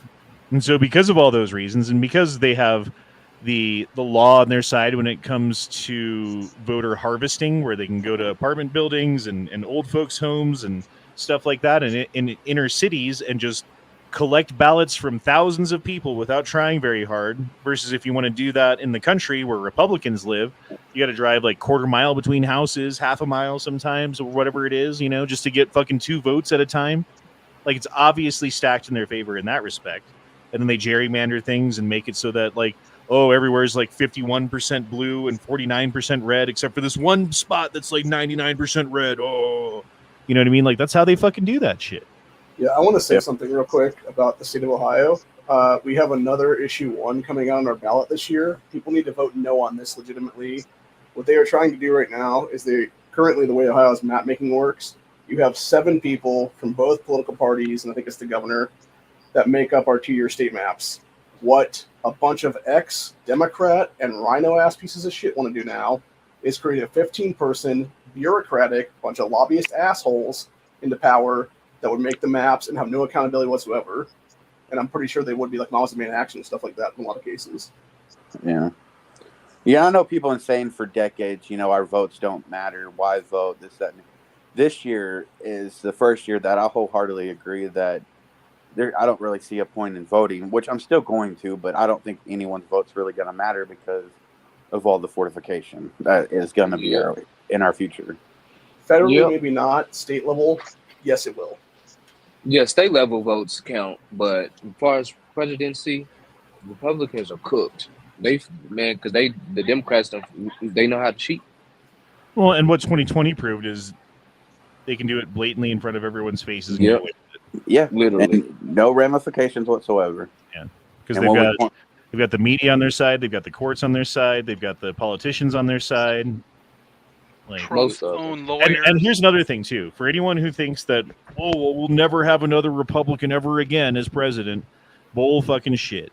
And so, because of all those reasons, and because they have the law on their side when it comes to voter harvesting, where they can go to apartment buildings and old folks' homes and stuff like that, and in inner cities, and just collect ballots from thousands of people without trying very hard, versus if you want to do that in the country where Republicans live, you got to drive like quarter mile between houses, half a mile sometimes, or whatever it is, just to get fucking 2 votes at a time. Like, it's obviously stacked in their favor in that respect. And then they gerrymander things and make it so that like, oh, everywhere's like 51% blue and 49% red, except for this one spot that's like 99% red. Oh, you know what I mean? Like, that's how they fucking do that shit. Yeah, I want to say something real quick about the state of Ohio. We have another issue 1 coming out on our ballot this year. People need to vote no on this legitimately. What they are trying to do right now is currently the way Ohio's map making works, you have 7 people from both political parties, and I think it's the governor, that make up our 2-year state maps. What a bunch of ex-Democrat and rhino-ass pieces of shit want to do now is create a 15-person bureaucratic bunch of lobbyist assholes into power that would make the maps and have no accountability whatsoever. And I'm pretty sure they would be like Moms Demand Action and stuff like that in a lot of cases. Yeah. Yeah, I know people have been saying for decades, our votes don't matter. Why vote? This, that. This year is the first year that I wholeheartedly agree that I don't really see a point in voting, which I'm still going to, but I don't think anyone's vote's really going to matter because of all the fortification that is going to be in our future. Federally, maybe not. State level, yes, it will. Yeah, state level votes count, but as far as presidency, Republicans are cooked. Because the Democrats they know how to cheat. Well, and what 2020 proved is they can do it blatantly in front of everyone's faces. Yeah, literally, and no ramifications whatsoever. Yeah, because they've got the media on their side, they've got the courts on their side, they've got the politicians on their side. Like Trump's own lawyers. And here's another thing too, for anyone who thinks that we'll never have another Republican ever again as president, bull fucking shit.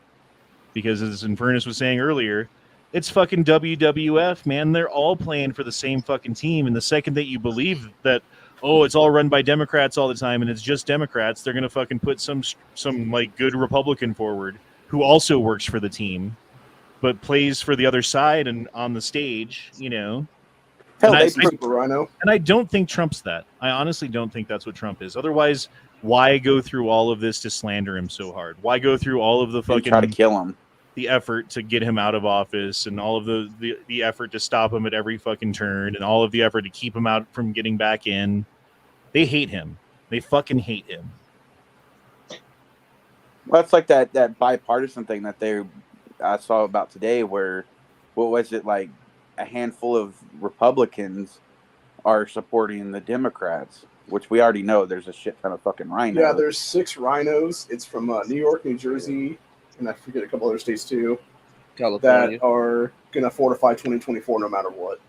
Because as Infernus was saying earlier, it's fucking WWF, man. They're all playing for the same fucking team. And the second that you believe that, it's all run by Democrats all the time and it's just Democrats, they're gonna fucking put some like good Republican forward who also works for the team, but plays for the other side and on the stage, Hell, and I don't think Trump's that. I honestly don't think that's what Trump is. Otherwise, why go through all of this to slander him so hard? Why go through all of the fucking try to kill him? The effort to get him out of office and all of the effort to stop him at every fucking turn and all of the effort to keep him out from getting back in. They hate him. They fucking hate him. Well, it's like that bipartisan thing that I saw about today where, what was it, like a handful of Republicans are supporting the Democrats, which we already know there's a shit ton of fucking rhinos. Yeah, there's 6 rhinos. It's from New York, New Jersey, and I forget a couple other states too, California, that are going to fortify 2024 no matter what.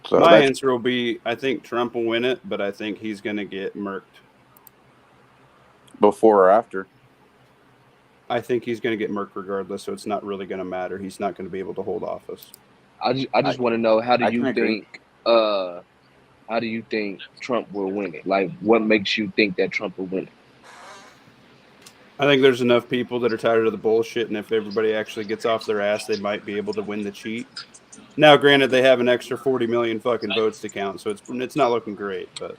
So my answer will be, I think Trump will win it, but I think he's going to get murked. Before or after? I think he's going to get murked regardless, so it's not really going to matter. He's not going to be able to hold office. I just want to know, how do I you can agree. think Trump will win it? Like, what makes you think that Trump will win it? I think there's enough people that are tired of the bullshit, and if everybody actually gets off their ass, they might be able to win the cheat. Now, granted, they have an extra 40 million fucking votes to count, so it's not looking great. But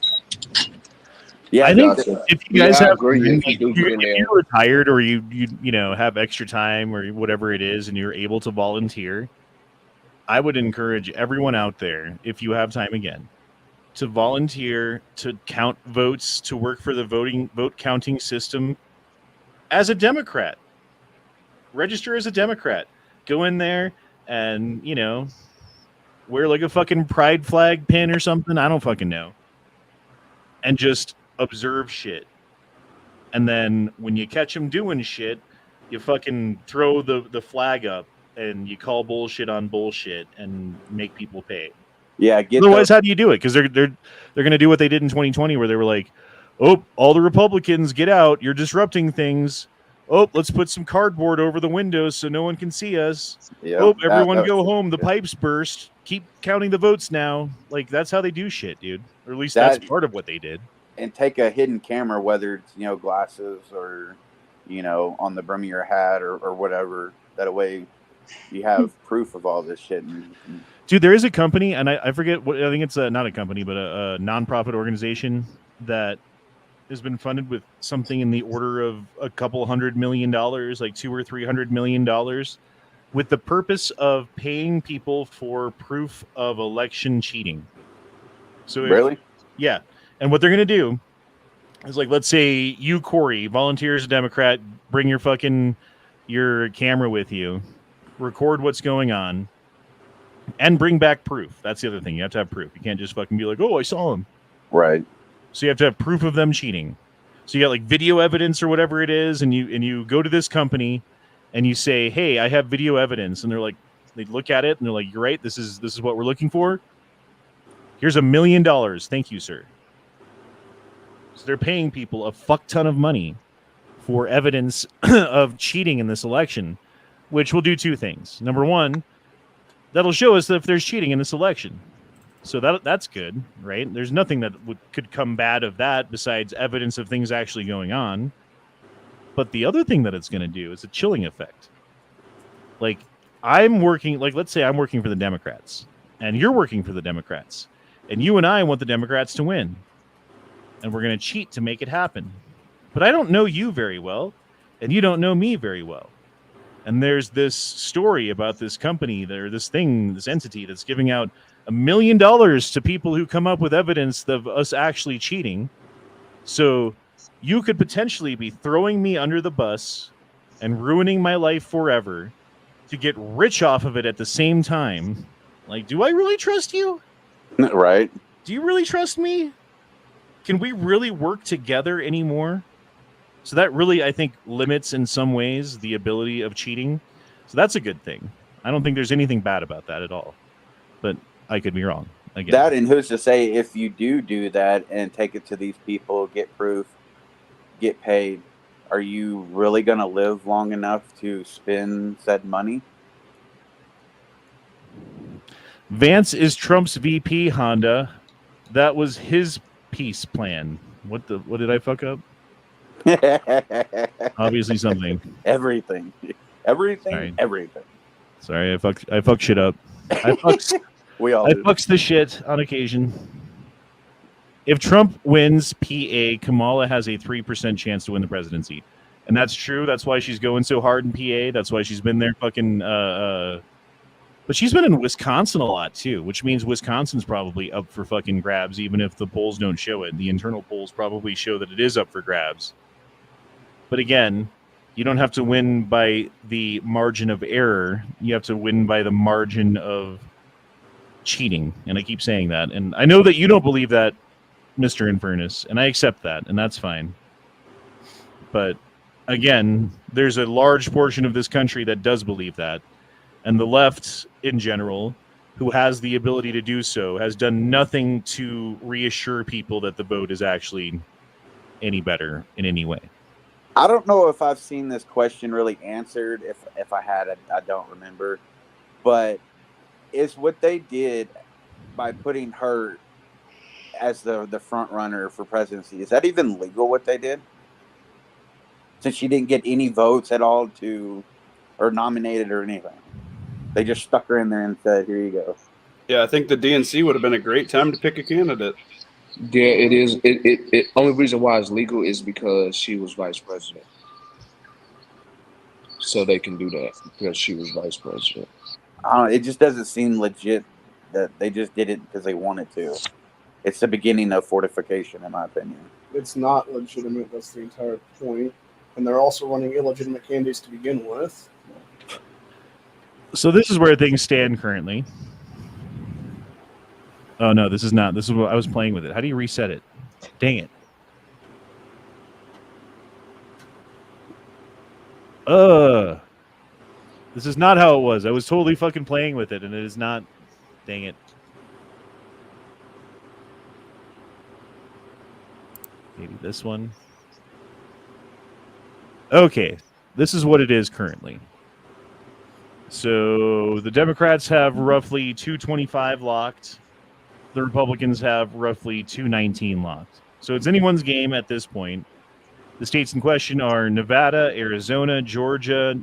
Yeah, I think Gotcha. if you guys Yeah, I have, agree. If if you do get in there. you're retired or you have extra time or whatever it is, and you're able to volunteer, I would encourage everyone out there, if you have time again, to volunteer to count votes, to work for the vote counting system as a Democrat. Register as a Democrat. Go in there and, wear like a fucking pride flag pin or something. I don't fucking know. And just observe shit. And then when you catch them doing shit, you fucking throw the flag up and you call bullshit on bullshit and make people pay. Yeah, Otherwise, how do you do it? Because they're going to do what they did in 2020, where they were like, "Oh, all the Republicans, get out! You're disrupting things. Oh, let's put some cardboard over the windows so no one can see us. Oh, everyone go home. The pipes burst. Keep counting the votes now." Like, that's how they do shit, dude. Or at least that's part of what they did. And take a hidden camera, whether it's glasses or on the brim of your hat or whatever. That way, you have proof of all this shit. Dude, there is a company, and I forget what, I think it's not a company, but a nonprofit organization that has been funded with something in the order of a couple $100 million, like $200 or $300 million, with the purpose of paying people for proof of election cheating. So really? Yeah. And what they're going to do is, like, let's say you, Corey, volunteer as a Democrat, bring your camera with you, record what's going on, and bring back proof. That's the other thing. You have to have proof. You can't just fucking be like, "Oh, I saw him." Right. So you have to have proof of them cheating. So you got like video evidence or whatever it is, and you go to this company and you say, "Hey, I have video evidence," and they're like, they look at it and they're like, "You're right. This is what we're looking for. Here's $1 million. Thank you, sir." So they're paying people a fuck ton of money for evidence of cheating in this election, which will do two things. Number one, that'll show us that if there's cheating in this election. So that's good, right? There's nothing that could come bad of that besides evidence of things actually going on. But the other thing that it's going to do is a chilling effect. Like, let's say I'm working for the Democrats, and you're working for the Democrats, and you and I want the Democrats to win, and we're going to cheat to make it happen. But I don't know you very well, and you don't know me very well. And there's this story about this company, this entity that's giving out $1 million to people who come up with evidence of us actually cheating. So you could potentially be throwing me under the bus and ruining my life forever to get rich off of it at the same time. Like, do I really trust you? Right. Do you really trust me? Can we really work together anymore? So that really, I think, limits in some ways the ability of cheating. So that's a good thing. I don't think there's anything bad about that at all. But I could be wrong. Again. That, and who's to say if you do that and take it to these people, get proof, get paid, are you really going to live long enough to spend said money? Vance is Trump's VP, Honda. That was his peace plan. What did I fuck up? Obviously something. Everything. Sorry. Everything. Sorry, I fuck shit up. I fucks the shit on occasion. If Trump wins PA, Kamala has a 3% chance to win the presidency. And that's true. That's why she's going so hard in PA. That's why she's been there fucking but she's been in Wisconsin a lot too, which means Wisconsin's probably up for fucking grabs, even if the polls don't show it. The internal polls probably show that it is up for grabs. But again, you don't have to win by the margin of error. You have to win by the margin of cheating. And I keep saying that. And I know that you don't believe that, Mr. Infernus, and I accept that, and that's fine. But again, there's a large portion of this country that does believe that. And the left, in general, who has the ability to do so, has done nothing to reassure people that the vote is actually any better in any way. I don't know if I've seen this question really answered. If I had, I don't remember. But is what they did by putting her as the front runner for presidency, is that even legal what they did? Since she didn't get any votes at all or nominated or anything. They just stuck her in there and said, here you go. Yeah, I think the DNC would have been a great time to pick a candidate. Yeah, it is. It only reason why it's legal is because she was vice president. So they can do that because she was vice president. It just doesn't seem legit that they just did it because they wanted to. It's the beginning of fortification, in my opinion. It's not legitimate. That's the entire point. And they're also running illegitimate candidates to begin with. So this is where things stand currently. Oh no, this is not. This is what I was playing with it. How do you reset it? Dang it. This is not how it was. I was totally fucking playing with it, and it is not. Dang it. Maybe this one. Okay, this is what it is currently. So the Democrats have roughly 225 locked. The Republicans have roughly 219 locked. So it's anyone's game at this point. The states in question are Nevada, Arizona, Georgia,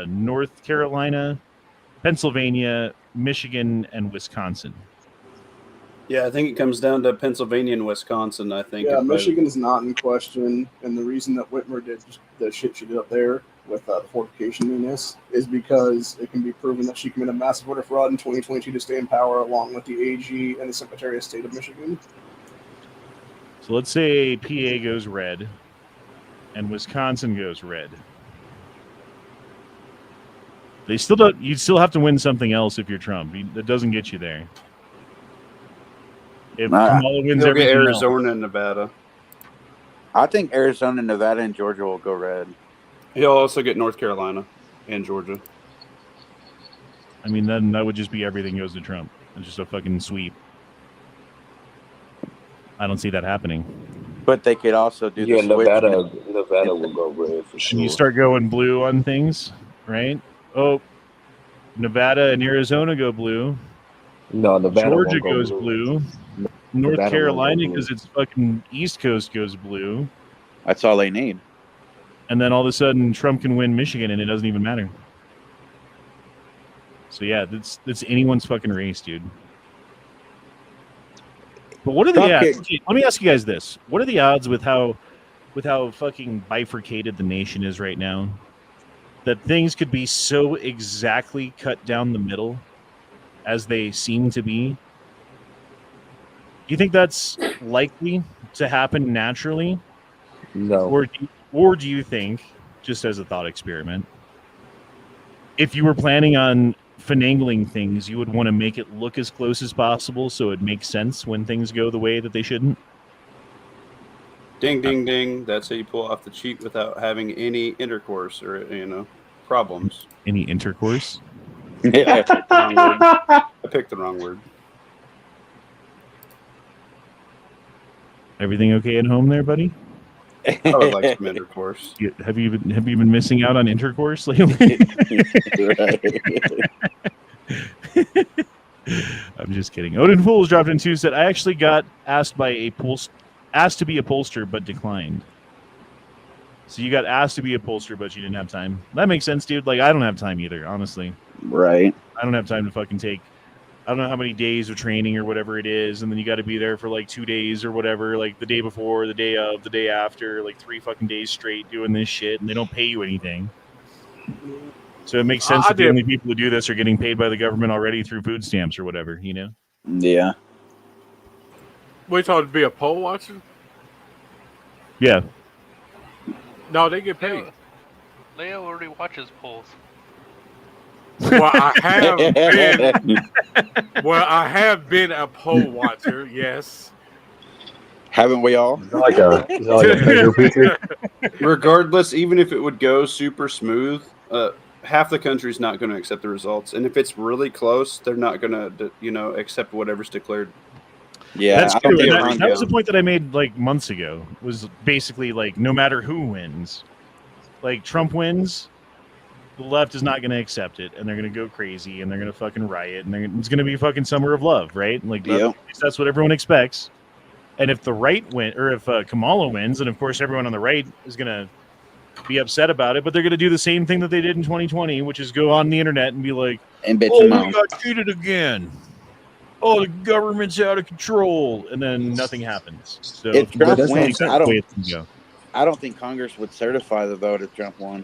North Carolina, Pennsylvania, Michigan, and Wisconsin. Yeah, I think it comes down to Pennsylvania and Wisconsin, I think. Yeah, Michigan is not in question. And the reason that Whitmer did the shit she did up there with the fortification meanness is because it can be proven that she committed massive voter fraud in 2022 to stay in power, along with the AG and the Secretary of State of Michigan. So let's say PA goes red and Wisconsin goes red. They still don't. You still have to win something else if you're Trump. That doesn't get you there. If Kamala wins They'll get everything Arizona else. and Nevada. I think Arizona, Nevada, and Georgia will go red. He'll also get North Carolina and Georgia. I mean, then that would just be everything goes to Trump. It's just a fucking sweep. I don't see that happening. But they could also do the switch. Nevada will go red for sure. And you start going blue on things, right? Oh, Nevada and Arizona go blue. No, Nevada Georgia won't go goes blue. North Nevada Carolina, won't go blue. because it's fucking East Coast, goes blue. That's all they need. And then all of a sudden, Trump can win Michigan, and it doesn't even matter. So yeah, that's anyone's fucking race, dude. But what are the odds? Okay, let me ask you guys this: what are the odds with how fucking bifurcated the nation is right now, that things could be so exactly cut down the middle as they seem to be? Do you think that's likely to happen naturally? No. Or do you think, just as a thought experiment, if you were planning on finagling things, you would want to make it look as close as possible so it makes sense when things go the way that they shouldn't? Ding, ding, ding. That's how you pull off the cheat without having any intercourse or, problems. Any intercourse? Yeah, I picked the wrong word. Everything okay at home there, buddy? I would like some intercourse. Have you been missing out on intercourse lately? I'm just kidding. Odin Fools dropped in 2, said, I actually got asked to be a pollster but declined. So you got asked to be a pollster but you didn't have time. That makes sense, dude. Like, I don't have time either, honestly. Right. I don't have time to fucking take, I don't know how many days of training or whatever it is, and then you got to be there for like 2 days or whatever, like the day before, the day of, the day after, like 3 fucking days straight doing this shit, and they don't pay you anything. So it makes sense that the only people who do this are getting paid by the government already through food stamps or whatever, you know? Yeah. Wait till to be a poll watcher? Yeah. No, they get paid. Leo already watches polls. Well, I have been a poll watcher, yes. Haven't we all? Is that like a bigger picture? Regardless, even if it would go super smooth, half the country's not going to accept the results. And if it's really close, they're not going to, accept whatever's declared. Yeah, That's I don't true. think And Trump that was the will. point that I made like months ago. Was basically like no matter who wins, like Trump wins, the left is not going to accept it, and they're going to go crazy, and they're going to fucking riot, and it's going to be fucking summer of love, right? Like Yep. at least that's what everyone expects. And if the right win, or if Kamala wins, and of course everyone on the right is going to be upset about it, but they're going to do the same thing that they did in 2020, which is go on the internet and be like, And bitch "Oh, him we out. got cheated again. Oh, the government's out of control," and then nothing happens. So If Trump that's what I'm wins, saying. that's the way it's going to go. I don't think Congress would certify the vote if Trump won.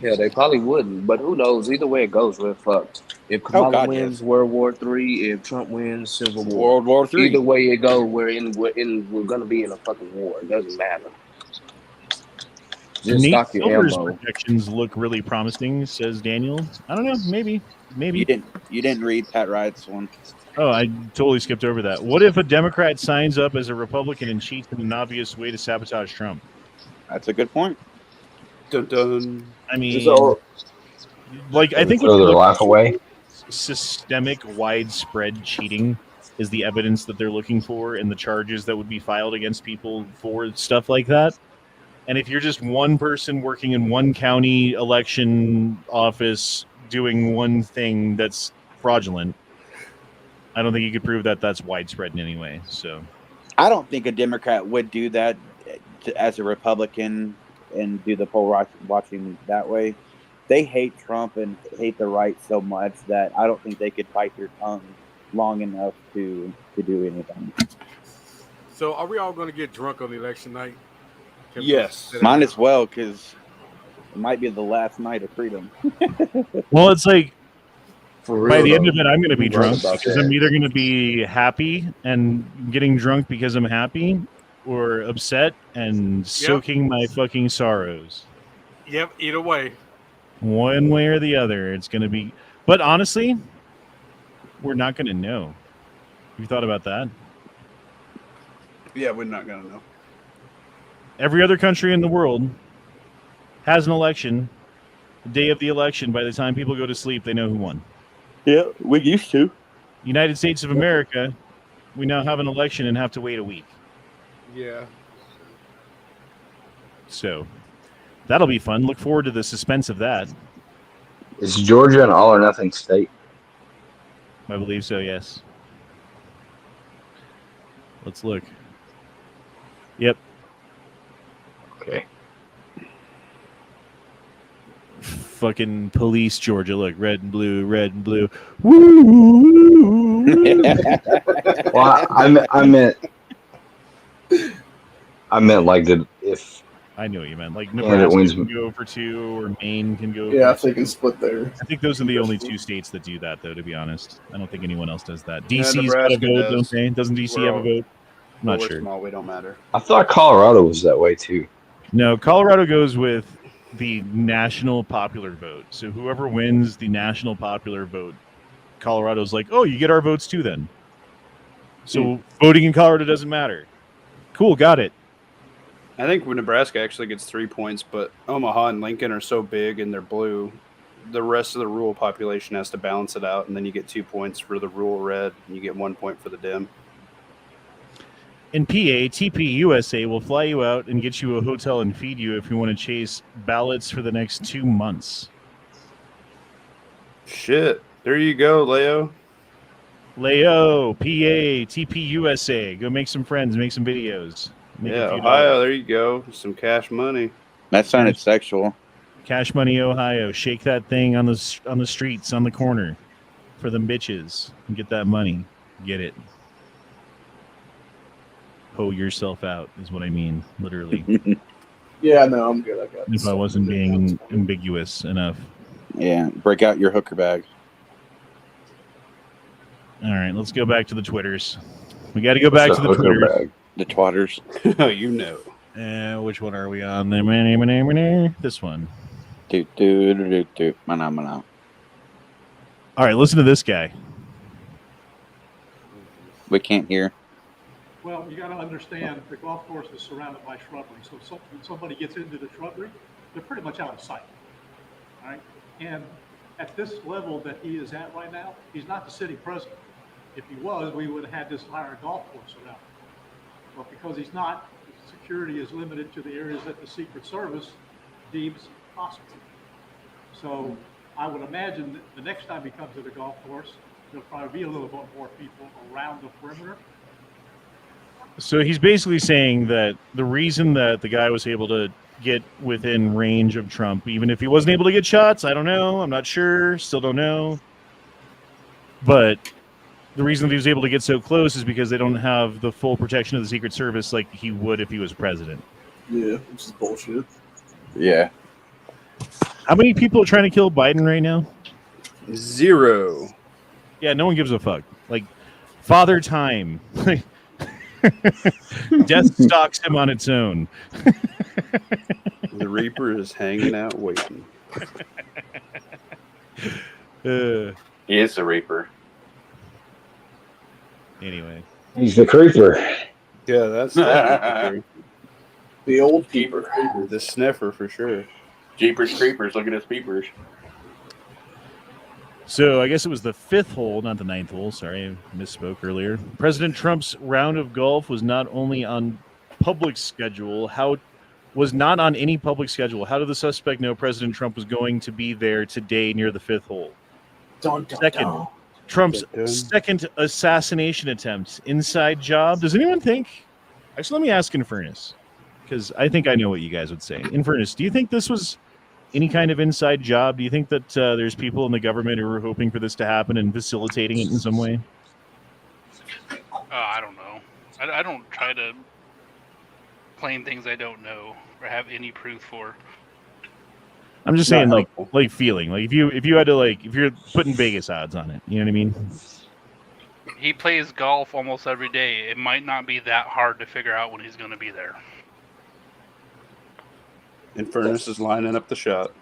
Yeah, they probably wouldn't, but who knows? Either way it goes, we're fucked. If Kamala God, wins, yes. World War III. If Trump wins, Civil War. World War III. Either way it goes, we're gonna be in a fucking war. It doesn't matter. Just Nate stock your Silver's ammo. projections look really promising, says Daniel. I don't know, maybe. You didn't read Pat Wright's one. Oh, I totally skipped over that. What if a Democrat signs up as a Republican and cheats in an obvious way to sabotage Trump? That's a good point. Dun, dun. I mean, So, like, I think throw their laugh away. systemic, widespread cheating is the evidence that they're looking for and the charges that would be filed against people for stuff like that. And if you're just one person working in one county election office doing one thing that's fraudulent, I don't think you could prove that that's widespread in any way. So I don't think a Democrat would do that as a Republican and do the poll watching that way. They hate Trump and hate the right so much that I don't think they could bite their tongue long enough to do anything. So, are we all going to get drunk on election night? Yes. Might as well, because it might be the last night of freedom. well, it's like For real, by the end though. of it, I'm going to be You're right drunk about because that. I'm either going to be happy and getting drunk because I'm happy, or upset and soaking my fucking sorrows. Yep, either way. One way or the other, it's going to be. But honestly, we're not going to know. You thought about that? Yeah, we're not gonna know. Every other country in the world has an election. The day of the election, by the time people go to sleep, they know who won. Yeah, we used to. United States of America, we now have an election and have to wait a week. Yeah. So that'll be fun. Look forward to the suspense of that. Is Georgia an all or nothing state? I believe so, yes. Let's look. Yep. Okay. Fucking police, Georgia. Look, red and blue, red and blue. Woo! Well, I meant like if I know what you meant. Like Canada Nebraska wins. can go for 2, or Maine can go. yeah, if for they can split there. I think those are the only 2 states that do that, though. To be honest, I don't think anyone else does that. Yeah, DC's got a Nebraska vote, does. don't they? Doesn't DC We're have a all- vote? I'm not We're sure. small, we don't matter. I thought Colorado was that way too. No, Colorado goes with the national popular vote. So whoever wins the national popular vote, Colorado's like, oh, you get our votes too then. So voting in Colorado doesn't matter. Cool, got it. I think Nebraska actually gets 3 points, but Omaha and Lincoln are so big and they're blue. The rest of the rural population has to balance it out, and then you get 2 points for the rural red, and you get 1 point for the dim. In PA, TP USA will fly you out and get you a hotel and feed you if you want to chase ballots for the next 2 months. Shit. There you go, Leo. Leo, PA, TP USA. Go make some friends, make some videos. Make a Yeah, few Ohio, dollars. there you go. Some cash money. That sounded sexual. Cash Money, Ohio. Shake that thing on the streets, on the corner, for them bitches, and get that money. Get it. Hoe yourself out is what I mean, literally. Yeah, no, I'm good. I got If I wasn't being ambiguous enough. Yeah, break out your hooker bag. All right, let's go back to the Twitters. We got to go back to the Twitters. bag. The twatters. Oh, you know. Which one are we on? This one. Mana. All right, listen to this guy. We can't hear. Well, you got to understand the golf course is surrounded by shrubbery. So when somebody gets into the shrubbery, they're pretty much out of sight. All right. And at this level that he is at right now, he's not the city president. If he was, we would have had this entire golf course around him. But because he's not, security is limited to the areas that the Secret Service deems possible. So I would imagine that the next time he comes to the golf course, there'll probably be a little bit more people around the perimeter. So he's basically saying that the reason that the guy was able to get within range of Trump, even if he wasn't able to get shots, I don't know, I'm not sure, still don't know. But the reason that he was able to get so close is because they don't have the full protection of the Secret Service like he would if he was president. Yeah, which is bullshit. Yeah. How many people are trying to kill Biden right now? 0. Yeah, no one gives a fuck. Like, Father Time. Death stalks him on its own. The Reaper is hanging out waiting. He is the Reaper. Anyway. He's the creeper. Yeah, that's The old Jeepers. the sniffer for sure. Jeepers Creepers. Look at his peepers. So I guess it was the 5th hole, not the 9th hole. Sorry, I misspoke earlier. President Trump's round of golf was not only on public schedule. How was not on any public schedule? How did the suspect know President Trump was going to be there today near the 5th hole? Second, Trump's second assassination attempt. Inside job. Does anyone think? Actually, let me ask Infernus, because I think I know what you guys would say. Infernus, do you think this was any kind of inside job? Do you think that there's people in the government who are hoping for this to happen and facilitating it in some way? I don't know. I don't try to claim things I don't know or have any proof for. I'm just saying, like feeling, like if you had to, like, if you're putting Vegas odds on it, you know what I mean? He plays golf almost every day. It might not be that hard to figure out when he's going to be there. Infernus is lining up the shot.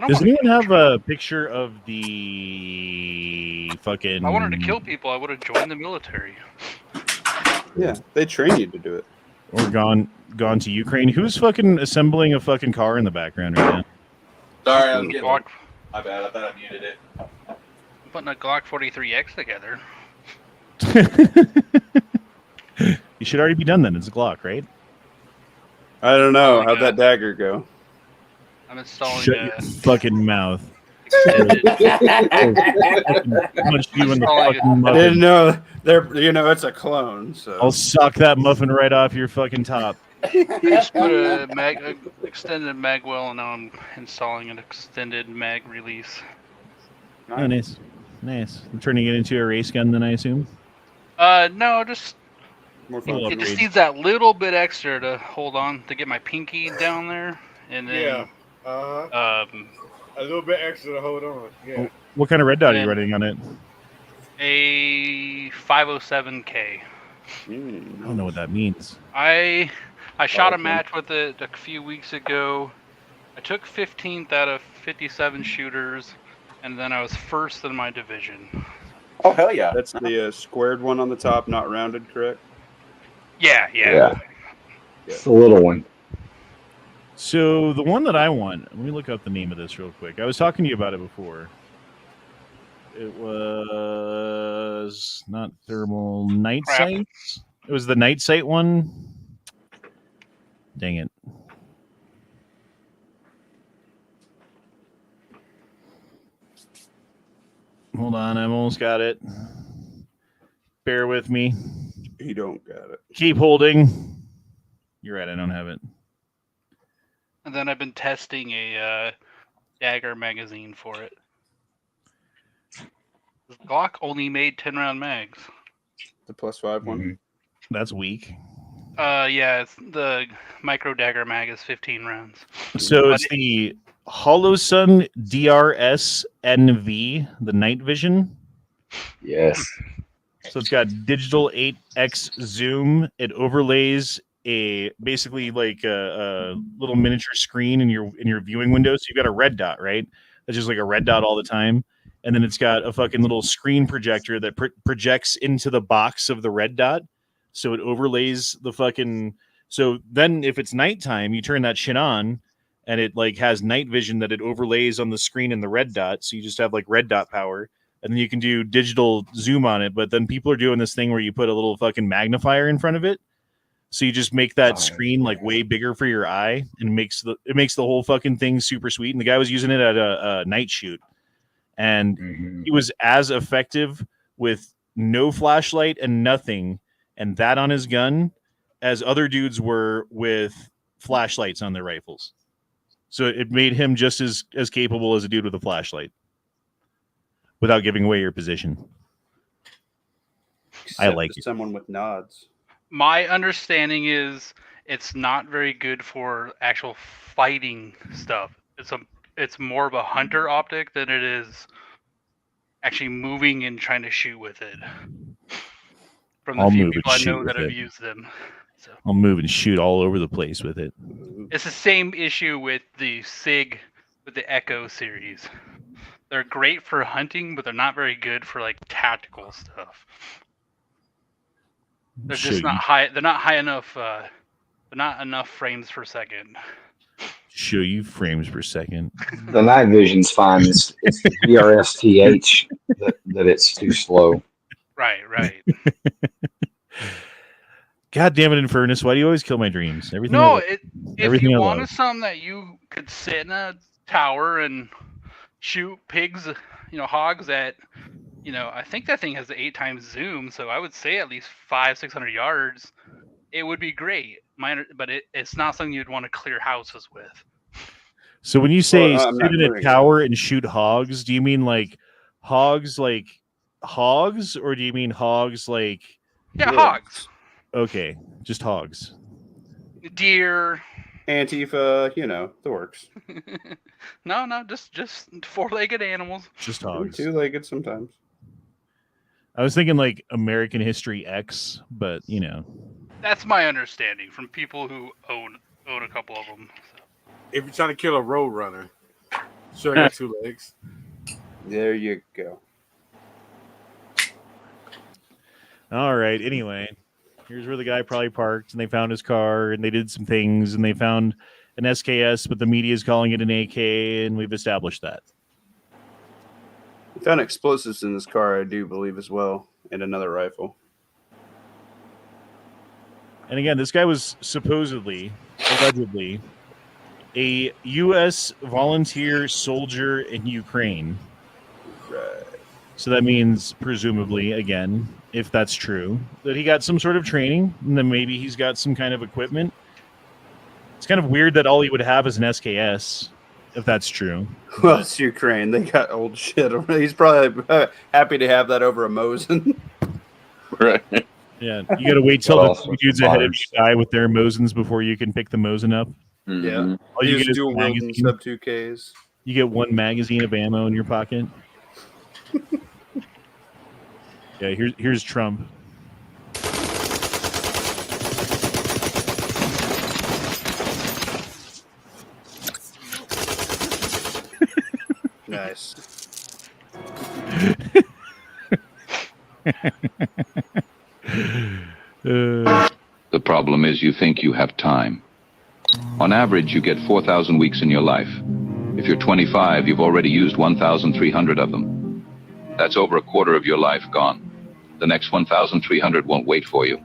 Does anyone have a picture of the fucking... If I wanted to kill people, I would have joined the military. Yeah, they train you to do it. Or gone to Ukraine. Who's fucking assembling a fucking car in the background right now? Sorry, I was getting... Glock, My bad. I thought I muted it. putting a Glock 43X together. You should already be done then. It's a Glock, right? I don't know. How'd that dagger go? I'm installing Shut your fucking mouth. extended. Punch you in the Installing fucking I muffin. didn't know. It's a clone. So I'll suck that muffin right off your fucking top. I just put a extended mag well, and now I'm installing an extended mag release. Oh, nice. Nice. I'm turning it into a race gun then, I assume? No, just more fun. it just needs that little bit extra to hold on to get my pinky down there, and then a little bit extra to hold on. Yeah. What kind of red dot are you running on it? a 507K. I don't know what that means. I shot a match with it a few weeks ago. I took 15th out of 57 shooters, and then I was first in my division. Oh, hell yeah. That's the squared one on the top, not rounded, correct? Yeah. It's a little one. So the one that I want, let me look up the name of this real quick. I was talking to you about it before. It was not thermal, night sights. It was the night sight one. Dang it. Hold on, I almost got it. Bear with me. You don't got it. Keep holding. You're right, I don't have it. And then I've been testing a dagger magazine for it. The Glock only made 10-round mags. The +5 one. Mm-hmm. That's weak. Yeah, it's the micro dagger mag is 15 rounds. So it's the Holosun DRS NV, the night vision. Yes. So it's got digital 8x zoom. It overlays basically like a little miniature screen in your viewing window. So you've got a red dot, right? That's just like a red dot all the time. And then it's got a fucking little screen projector that projects into the box of the red dot. So it overlays the fucking... So then if it's nighttime, you turn that shit on, and it like has night vision that it overlays on the screen in the red dot. So you just have like red dot power, and then you can do digital zoom on it. But then people are doing this thing where you put a little fucking magnifier in front of it. So you just make that screen like way bigger for your eye, and it makes the whole fucking thing super sweet. And the guy was using it at a night shoot, and he was as effective with no flashlight and nothing, and that on his gun, as other dudes were with flashlights on their rifles. So it made him just as capable as a dude with a flashlight, without giving away your position. Except I like it. Someone with nods. My understanding is it's not very good for actual fighting stuff. It's more of a hunter optic than it is actually moving and trying to shoot with it. From the few people I know that have used them. So I'll move and shoot all over the place with it. it's the same issue with the SIG with the Echo series. They're great for hunting, but they're not very good for like tactical stuff. They're just not high. They're not high enough. They're not enough frames per second. Show you frames per second. The night vision's fine. It's the VRSTH that it's too slow. Right. God damn it, Infernus! Why do you always kill my dreams? Everything. No, everything if you I wanted love. something that you could sit in a tower and shoot pigs, hogs at, I think that thing has 8 times zoom, so I would say at least 500-600 yards. It would be great. But it's not something you'd want to clear houses with. So when you say Well, sit in a tower and shoot hogs, do you mean like hogs, or do you mean hogs like? Yeah, hogs. Okay, just hogs. Deer. Antifa, the works. No, just 4-legged animals. Just hogs. 2-legged sometimes. I was thinking like American History X, but That's my understanding from people who own a couple of them. So. If you're trying to kill a road runner, sure, I got 2 legs. There you go. All right. Anyway, here's where the guy probably parked, and they found his car, and they did some things, and they found an SKS, but the media is calling it an AK, and we've established that. We found explosives in this car, I do believe, as well, and another rifle. And again, this guy was allegedly, a U.S. volunteer soldier in Ukraine. Right. So that means, presumably, again, if that's true, that he got some sort of training, and then maybe he's got some kind of equipment. It's kind of weird that all he would have is an SKS, if that's true. Well, it's Ukraine. They got old shit. He's probably happy to have that over a Mosin. Right. Yeah, you got to wait till the 2 dudes ahead of you die with their Mosins before you can pick the Mosin up. Mm-hmm. Yeah. All you Use get is dual a wielding magazine. sub 2Ks. You get 1 magazine of ammo in your pocket. Yeah, here's Trump. Nice. The problem is you think you have time. On average, you get 4,000 weeks in your life. If you're 25, you've already used 1,300 of them. That's over a quarter of your life gone. The next 1,300 won't wait for you.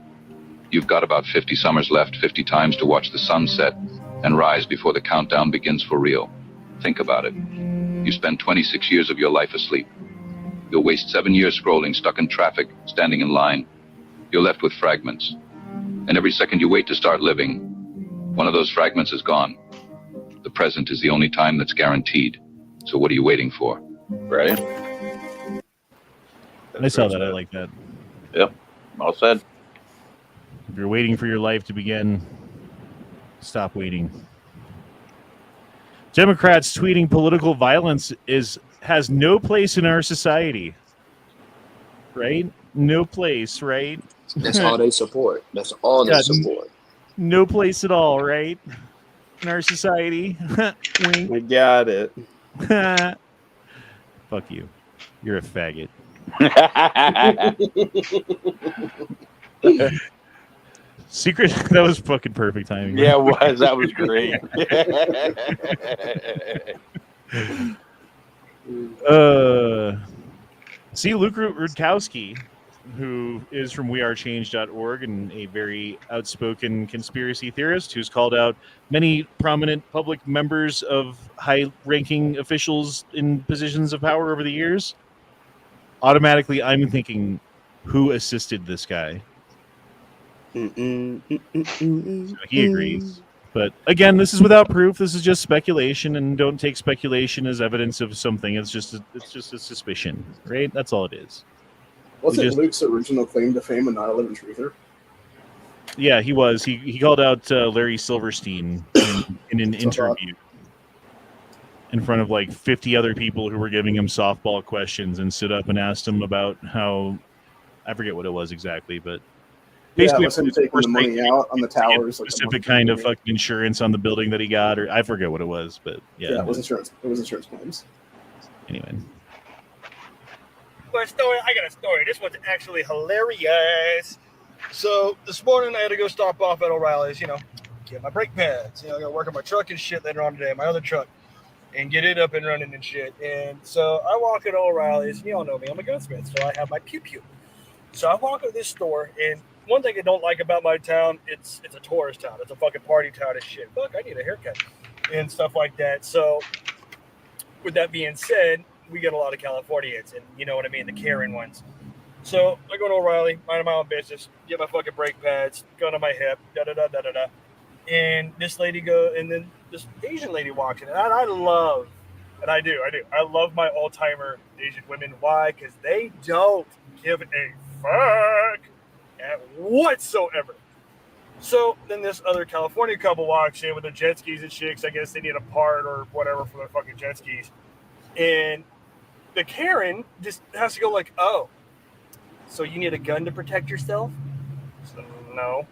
You've got about 50 summers left, 50 times to watch the sun set and rise before the countdown begins for real. Think about it. You spend 26 years of your life asleep. You'll waste 7 years scrolling, stuck in traffic, standing in line. You're left with fragments. And every second you wait to start living, one of those fragments is gone. The present is the only time that's guaranteed. So what are you waiting for? Right. I saw that. I like that. Yep. All said. If you're waiting for your life to begin, stop waiting. Democrats tweeting political violence has no place in our society. Right? No place, right? That's all they support. That's all they support. No place at all, right? In our society. Wink. I got it. Fuck you. You're a faggot. Secret. That was fucking perfect timing. Yeah, it was. That was great. See, Luke Rudkowski, who is from wearechange.org and a very outspoken conspiracy theorist who's called out many prominent public members of high-ranking officials in positions of power over the years. Automatically, I'm thinking, who assisted this guy? So he agrees. But again, this is without proof. This is just speculation, and don't take speculation as evidence of something. It's just a suspicion, right? That's all it is. Wasn't Luke's original claim to fame a 9/11 truther? Yeah, he was. He called out Larry Silverstein in an interview in front of like 50 other people who were giving him softball questions, and stood up and asked him about how, I forget what it was exactly, but basically, yeah, it was him taking the money out on the towers. Specific kind of fucking insurance on the building that he got, or I forget what it was, but yeah, it was insurance. It was insurance claims. Anyway. I got a story. This one's actually hilarious. So this morning I had to go stop off at O'Reilly's, get my brake pads. I got to work on my truck and shit later on today, my other truck, and get it up and running and shit. And so I walk into O'Reilly's, and you all know me, I'm a gunsmith, so I have my pew-pew. So I walk into this store, and one thing I don't like about my town, it's a tourist town. It's a fucking party town and shit. Fuck, I need a haircut and stuff like that. So with that being said, we get a lot of Californians, and you know what I mean, the Karen ones. So I go to O'Reilly, mind my own business, get my fucking brake pads, gun on my hip, da-da-da-da-da-da. And this Asian lady walks in, and I love, and I love my old-timer Asian women. Why? Because they don't give a fuck whatsoever. So then this other California couple walks in with their jet skis and shit, 'cause I guess they need a part or whatever for their fucking jet skis. And the Karen just has to go like, oh, so you need a gun to protect yourself? So, no.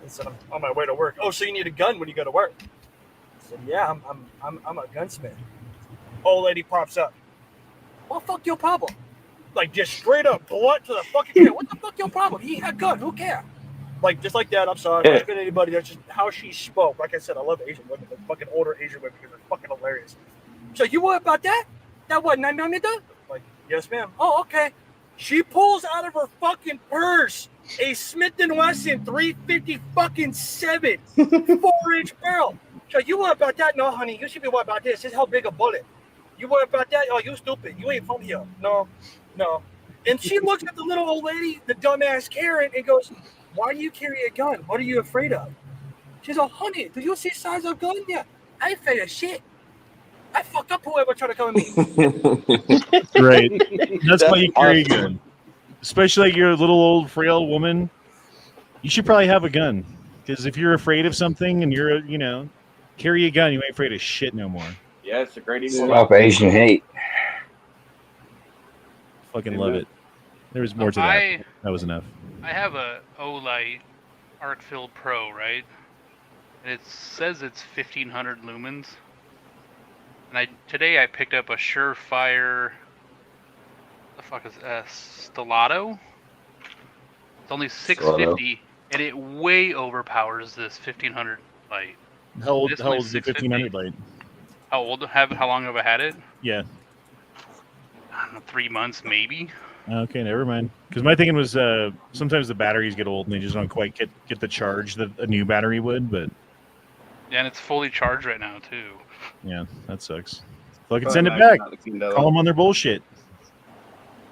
I said, I'm on my way to work. Oh, so you need a gun when you go to work? I said, yeah, I'm a gunsmith. Old lady pops up. What the fuck your problem? Like, just straight up blunt to the fucking Karen. What the fuck your problem? He had a gun. Who cares? Like, just like that. I'm sorry. I'm not offending anybody. That's just how she spoke. Like I said, I love Asian women. The fucking older Asian women because they're fucking hilarious. So you worry about that? That what, 9mm? Like, yes, ma'am. Oh, okay. She pulls out of her fucking purse a Smith & Wesson 350 fucking 7 4-inch barrel. So you worry about that? No, honey. You should be worried about this. This is how big a bullet. You worry about that? Oh, you stupid. You ain't from here. No. And she looks at the little old lady, the dumbass Karen, and goes, why do you carry a gun? What are you afraid of? She's like, honey, do you see size of gun? Yeah. I ain't afraid of shit. I fuck up whoever tried to come at me. Right. That's why you carry a gun. Especially like you're a little old frail woman. You should probably have a gun. Because if you're afraid of something and you're, carry a gun, you ain't afraid of shit no more. Yeah, it's a great idea. Stop Asian hate. Fucking love it. There was more to that. That was enough. I have a Olight Arc-Filled Pro, right? And it says it's 1500 lumens. And today I picked up a Surefire. The fuck is Stellato? It's only 650, and it way overpowers this 1500 light. How old is the 1500 light? How old? How long have I had it? Yeah. I don't know, 3 months maybe. Okay, never mind. Because my thinking was sometimes the batteries get old and they just don't quite get the charge that a new battery would. But yeah, and it's fully charged right now too. Yeah, that sucks. Fucking send it back. Call them on their bullshit.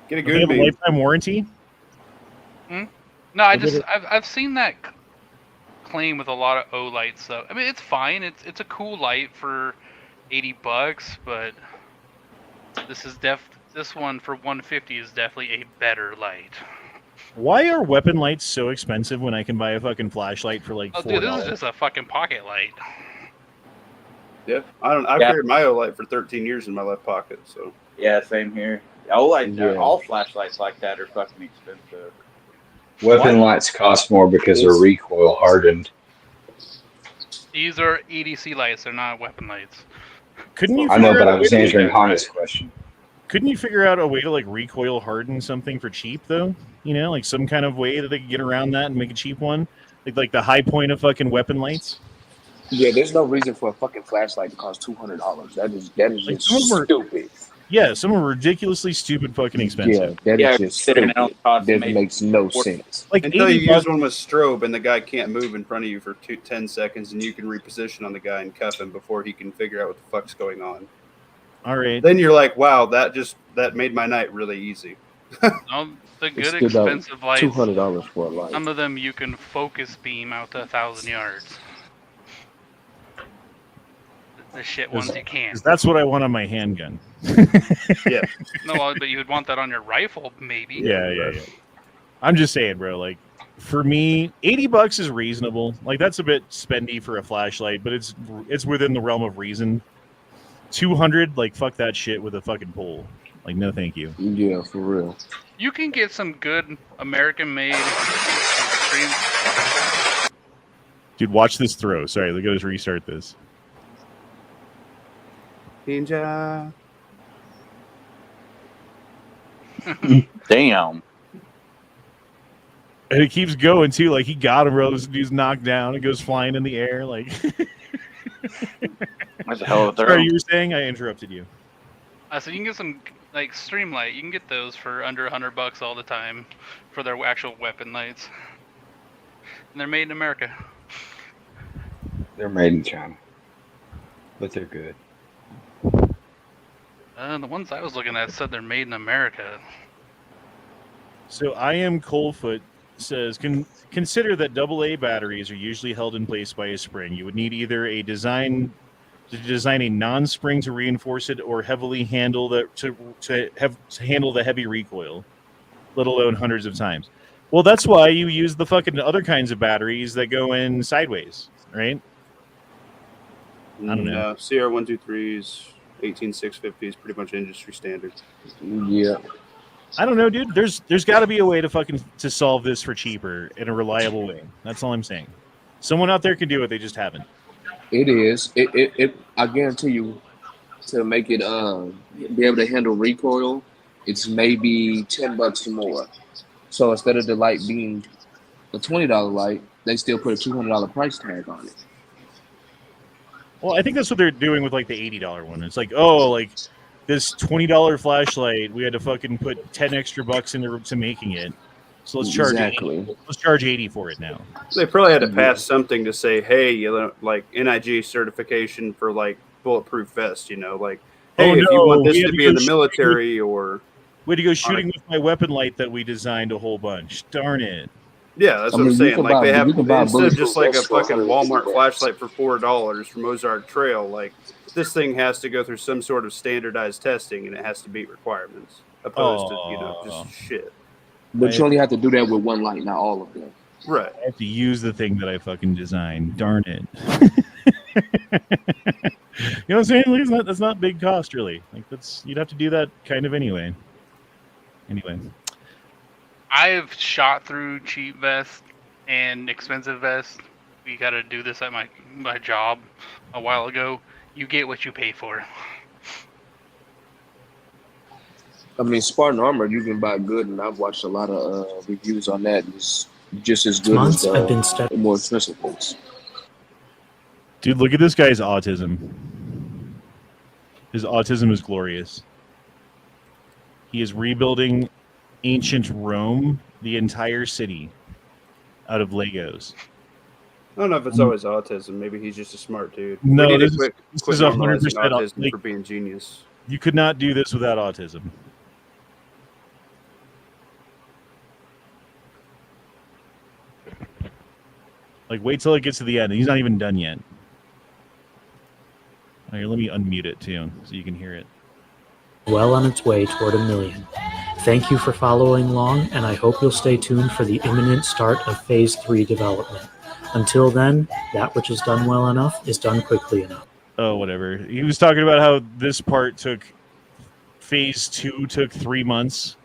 Get a good. Have a lifetime warranty. No, I've seen that claim with a lot of Olight stuff. I mean, it's fine. It's a cool light for $80, but this one for $150 is definitely a better light. Why are weapon lights so expensive when I can buy a fucking flashlight for like $4? Dude, this is just a fucking pocket light. Yeah, I've carried my Olight for 13 years in my left pocket. So yeah, same here. All flashlights like that are fucking expensive. Weapon lights cost more because they're recoil hardened. These are EDC lights; they're not weapon lights. Couldn't you? I know, but I was answering Hana's question. Couldn't you figure out a way to like recoil harden something for cheap though? Like some kind of way that they could get around that and make a cheap one. like the high point of fucking weapon lights. Yeah, there's no reason for a fucking flashlight to cost $200. That is Like, just some of them are- stupid. Yeah, some are ridiculously stupid fucking expensive. Yeah, that Yeah, is just sitting stupid. out That makes no sense. Like Until 80 you use bucks, one with strobe and the guy can't move in front of you for 10 seconds, and you can reposition on the guy and cuff him before he can figure out what the fuck's going on. all right. Then you're like, wow, that made my night really easy. No, the good It's still expensive lights. $200 for a light. Some of them you can focus beam out to 1,000 yards. The shit ones you can't. 'Cause that's what I want on my handgun. Yeah. No, but you would want that on your rifle, maybe. Yeah. I'm just saying, bro. Like, for me, $80 is reasonable. Like, that's a bit spendy for a flashlight, but it's within the realm of reason. 200, like, fuck that shit with a fucking pole. Like, no, thank you. Yeah, for real. You can get some good American-made extreme. Dude, watch this throw. Sorry, look at us restart this. Ninja. Damn. And it keeps going, too. Like, he got him, bro. This dude's knocked down. It goes flying in the air. Like, That's a hell of a throw. sorry, you were saying? I interrupted you. So you can get some like Streamlight. You can get those for under $100 all the time for their actual weapon lights, and they're made in America. They're made in China, but they're good. The ones I was looking at said they're made in America. So I am Coldfoot says, consider that AA batteries are usually held in place by a spring. You would need either to design a non-spring to reinforce it, or heavily handle that to handle the heavy recoil, let alone hundreds of times. Well, that's why you use the fucking other kinds of batteries that go in sideways, right? I don't know. No, CR123s, 18650 is pretty much industry standard. Yeah. I don't know, dude. There's got to be a way to solve this for cheaper in a reliable way. That's all I'm saying. Someone out there can do it. They just haven't. It is. I guarantee you, to make it be able to handle recoil, it's maybe $10 more. So instead of the light being a $20 light, they still put a $200 price tag on it. Well, I think that's what they're doing with like the $80 one. It's like, oh, like this $20 flashlight, we had to fucking put 10 extra bucks into making it. So let's charge let's charge 80 for it now. They probably had to pass something to say, hey, you know, like NIG certification for like bulletproof vest, you know, like, hey, if you want this to be in the military, or we had to go shooting with my weapon light that we designed a whole bunch. Darn it. Yeah, that's what I'm saying. Like, they have, instead of just like a fucking Walmart flashlight for $4 from Ozark Trail, like this thing has to go through some sort of standardized testing, and it has to meet requirements, opposed to, you know, just shit. But you only have to do that with one light, not all of them. Right. I have to use the thing that I fucking designed. Darn it. You know what I'm saying? Like, that's not big cost, really. Like, you'd have to do that kind of anyway. Anyway. I've shot through cheap vests and expensive vests. We got to do this at my job a while ago. You get what you pay for. I mean, Spartan armor you can buy good, and I've watched a lot of reviews on that. It's just as good as the more expensive ones. Dude, look at this guy's autism. His autism is glorious. He is rebuilding ancient Rome, the entire city, out of Legos. I don't know if it's always autism. Maybe he's just a smart dude. No, we need this to quit is normalizing 100% autism like, for being genius. You could not do this without autism. Like, wait till it gets to the end. He's not even done yet. All right, let me unmute it, too, so you can hear it. Well on its way toward 1 million. Thank you for following along, and I hope you'll stay tuned for the imminent start of Phase 3 development. Until then, that which is done well enough is done quickly enough. Oh, whatever. He was talking about how this part Phase 2 took 3 months.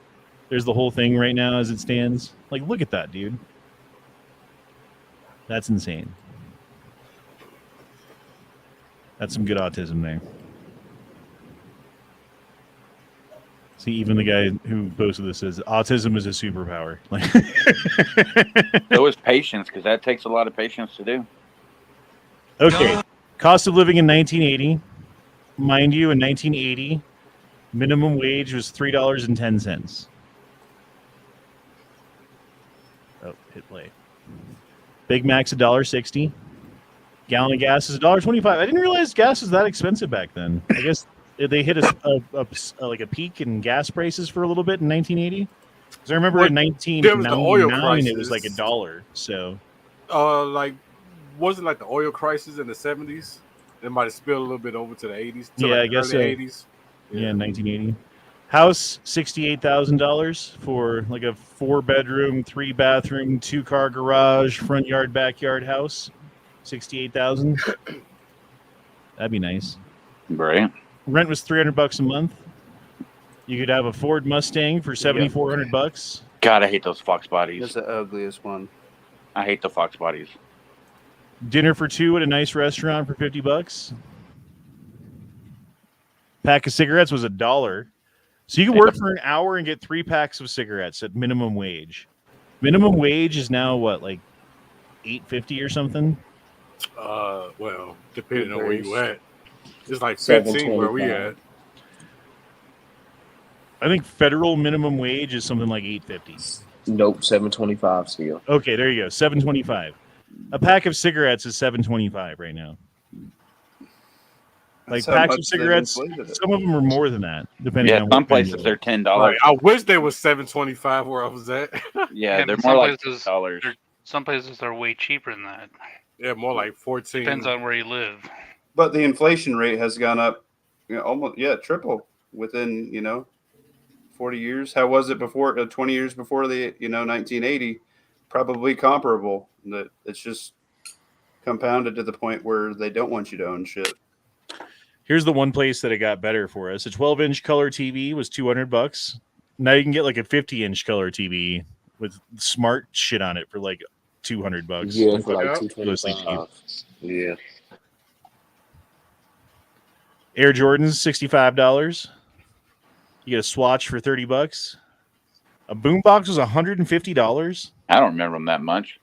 There's the whole thing right now as it stands. Like, look at that, dude. That's insane. That's some good autism there. See, even the guy who posted this says autism is a superpower. Like, So is patience, because that takes a lot of patience to do. okay, cost of living in 1980. Mind you, in 1980, minimum wage was $3.10. Oh, hit play. Big Mac's $1.60. Gallon of gas is $1.25. I didn't realize gas was that expensive back then. I guess they hit like a peak in gas prices for a little bit in 1980. Because I remember in 1999 it was like $1. So, like, wasn't like the oil crisis in the 70s? It might have spilled a little bit over to the 80s. To yeah, like I guess so. early 80s. Yeah, 1980. House $68,000 for like a 4-bedroom, 3-bathroom, 2-car garage, front yard, backyard house. 68,000. That'd be nice. Right. Rent was $300 a month. You could have a Ford Mustang for $7,400. God, I hate those Fox bodies. That's the ugliest one. I hate the Fox bodies. Dinner for 2 at a nice restaurant for $50. Pack of cigarettes was $1. So you could work for an hour and get 3 packs of cigarettes at minimum wage. Minimum wage is now what, like $8.50 or something? Well, depending on where you at, it's like 15 where we at. I think federal minimum wage is something like $8.50. Nope, $7.25 still. Okay, there you go. $7.25. A pack of cigarettes is $7.25 right now. Like packs of cigarettes, some of them are more than that, depending on some places they're $10. Right. I wish they was $7.25 where I was at. Yeah, they're more like $10. Some places are way cheaper than that. Yeah, more like 14. Depends on where you live. But the inflation rate has gone up, almost triple within 40 years. How was it before? 20 years before the 1980? Probably comparable. That it's just compounded to the point where they don't want you to own shit. Here's the one place that it got better for us. A 12-inch color TV was $200. Now you can get like a 50-inch color TV with smart shit on it for like $200. Yeah, for like $225. Yeah. Air Jordans, $65. You get a Swatch for $30. A boombox was $150. I don't remember them that much.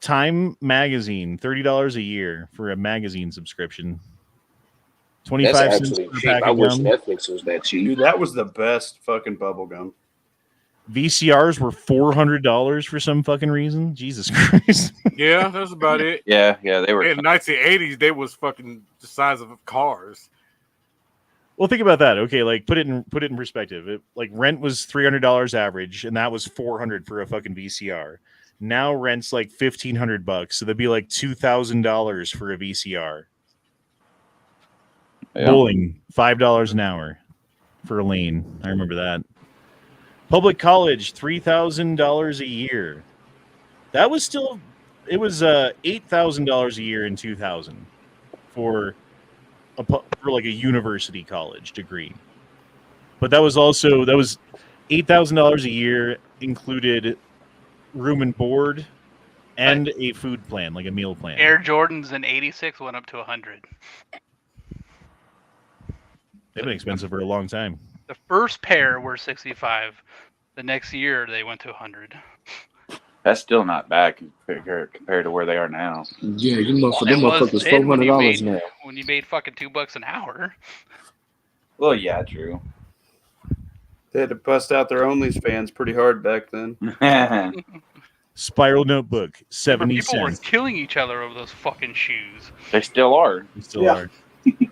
Time magazine, $30 a year for a magazine subscription. 25 That's cents actually per cheap. pack I of wish gum. Netflix was that cheap. Dude, that was the best fucking bubble gum. VCRs were $400 for some fucking reason. Jesus Christ. Yeah, that's about it. Yeah, they were. In the 1980s, they was fucking the size of cars. Well, think about that. Okay, like put it in perspective. Like rent was $300 average, and that was $400 for a fucking VCR. Now rent's like $1,500, so that'd be like $2,000 for a VCR. Yeah. Bowling, $5 an hour for a lane. I remember that. Public college, $3,000 a year. That was still, it was $8,000 a year in 2000 for like a university college degree. But that was $8,000 a year, included room and board and a food plan, like a meal plan. Air Jordans in '86 went up to $100. They've been expensive for a long time. The first pair were $65. The next year they went to $100. That's still not bad compared to where they are now. Yeah, them motherfuckers $400 now. When you made fucking $2 an hour. Well, yeah, true. They had to bust out their OnlyFans pretty hard back then. Spiral notebook, 70 People were cents. killing each other over those fucking shoes. They still are. They still are.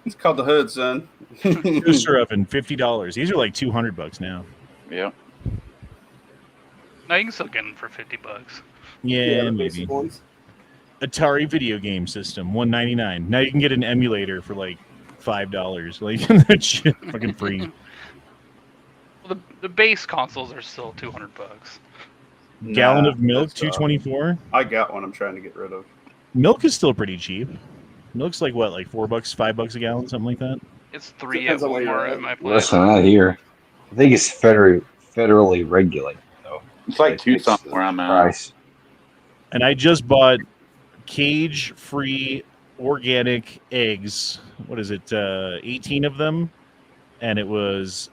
It's called the hood, son. Toaster oven, $50. These are like $200 now. Yeah. No, you can still get them for $50. Yeah, maybe. Atari video game system, $199. Now you can get an emulator for like $5. Like that shit, fucking free. Well, the base consoles are still $200. Gallon of milk, $2.24. I got one. I'm trying to get rid of. Milk is still pretty cheap. Milk's like what, like $4, $5 a gallon, something like that. It's $3 at Walmart at my place. Listen, not here. I think it's federally regulated though. It's like $2 something where I'm at. Price. And I just bought cage-free organic eggs. What is it? 18 of them, and it was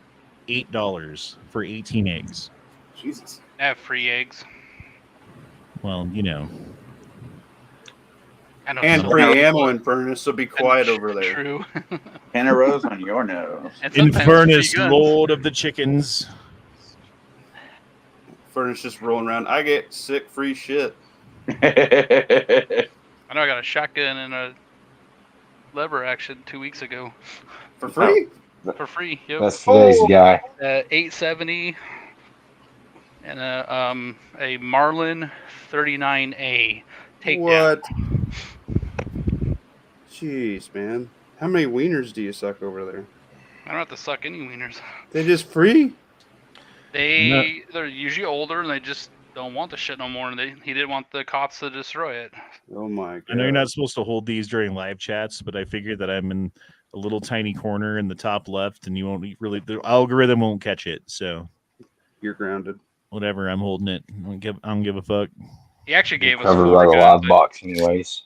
$8 for 18 eggs. Jesus. I have free eggs. Well, you know. I know And some free people- ammo in Furnace, so be quiet over there. True. 10 rows on your nose. And sometimes Infernus, free guns. Lord of the Chickens. Furnace just rolling around. I get sick free shit. I know I got a shotgun and a lever action 2 weeks ago. For free? For free, yep. That's today's guy. 870 and a Marlin 39A takedown. What? Jeez, man. How many wieners do you suck over there? I don't have to suck any wieners. They just free? They're usually older and they just don't want the shit no more. And he didn't want the cops to destroy it. Oh my god. I know you're not supposed to hold these during live chats, but I figured that I'm in a little tiny corner in the top left, and you won't really, the algorithm won't catch it. So you're grounded. Whatever, I'm holding it. I don't give a fuck. He actually gave us Covered 4 by the guns. live box, anyways.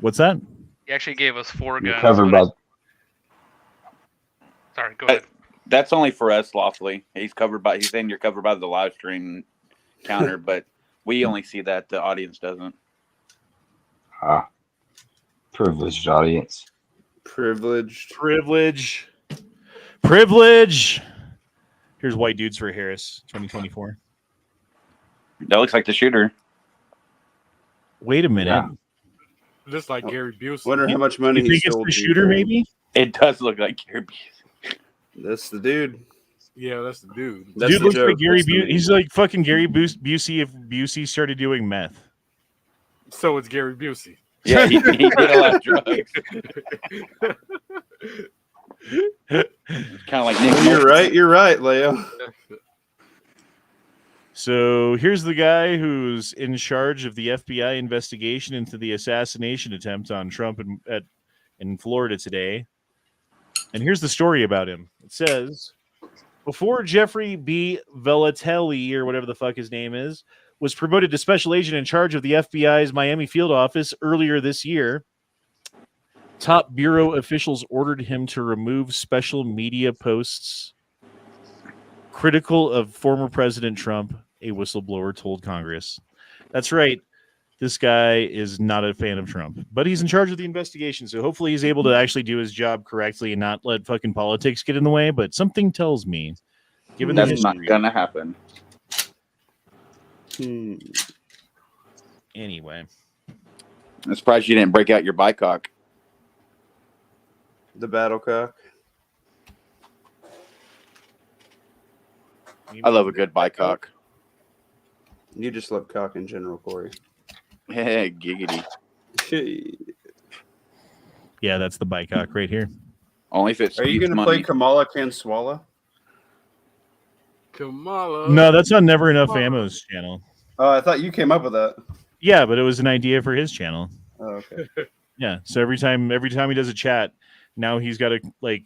What's that? He actually gave us 4 You're guns. covered by. Sorry, go ahead. That's only for us, lawfully. He's saying you're covered by the live stream counter, but we only see that. The audience doesn't. Privileged audience. Privileged. Privilege. Here's White Dudes for Harris, 2024. That looks like the shooter. Wait a minute. Yeah. Just like Gary Busey. Wonder how much money You he think it's stole. the shooter, maybe? It does look like Gary Busey. That's the dude. Yeah, that's the dude. That's Dude the looks joke. like Gary That's the Busey. meme. He's like fucking Gary Busey if Busey started doing meth. So it's Gary Busey. Yeah, he did a lot of drugs. Kind of like Nick. You're right, Leo. So here's the guy who's in charge of the FBI investigation into the assassination attempt on Trump in Florida today. And here's the story about him. It says, before Jeffrey B. Velatelli, or whatever the fuck his name is, was promoted to special agent in charge of the FBI's Miami field office earlier this year, top bureau officials ordered him to remove special media posts critical of former President Trump, a whistleblower told Congress. That's right. This guy is not a fan of Trump, but he's in charge of the investigation. So hopefully he's able to actually do his job correctly and not let fucking politics get in the way. But something tells me, given the That's not history, gonna happen. anyway. I'm surprised you didn't break out your bicock. The battle cock. I love a good bicock. You just love cock in general, Corey. Hey, giggity. Yeah, that's the bicock right here. Only if it's. Are you going to play Kamala Kanswala? Kamala. No, that's on Never Enough Ammo's channel. Oh, I thought you came up with that. Yeah, but it was an idea for his channel. Oh, okay. Yeah, so every time he does a chat, now he's got to like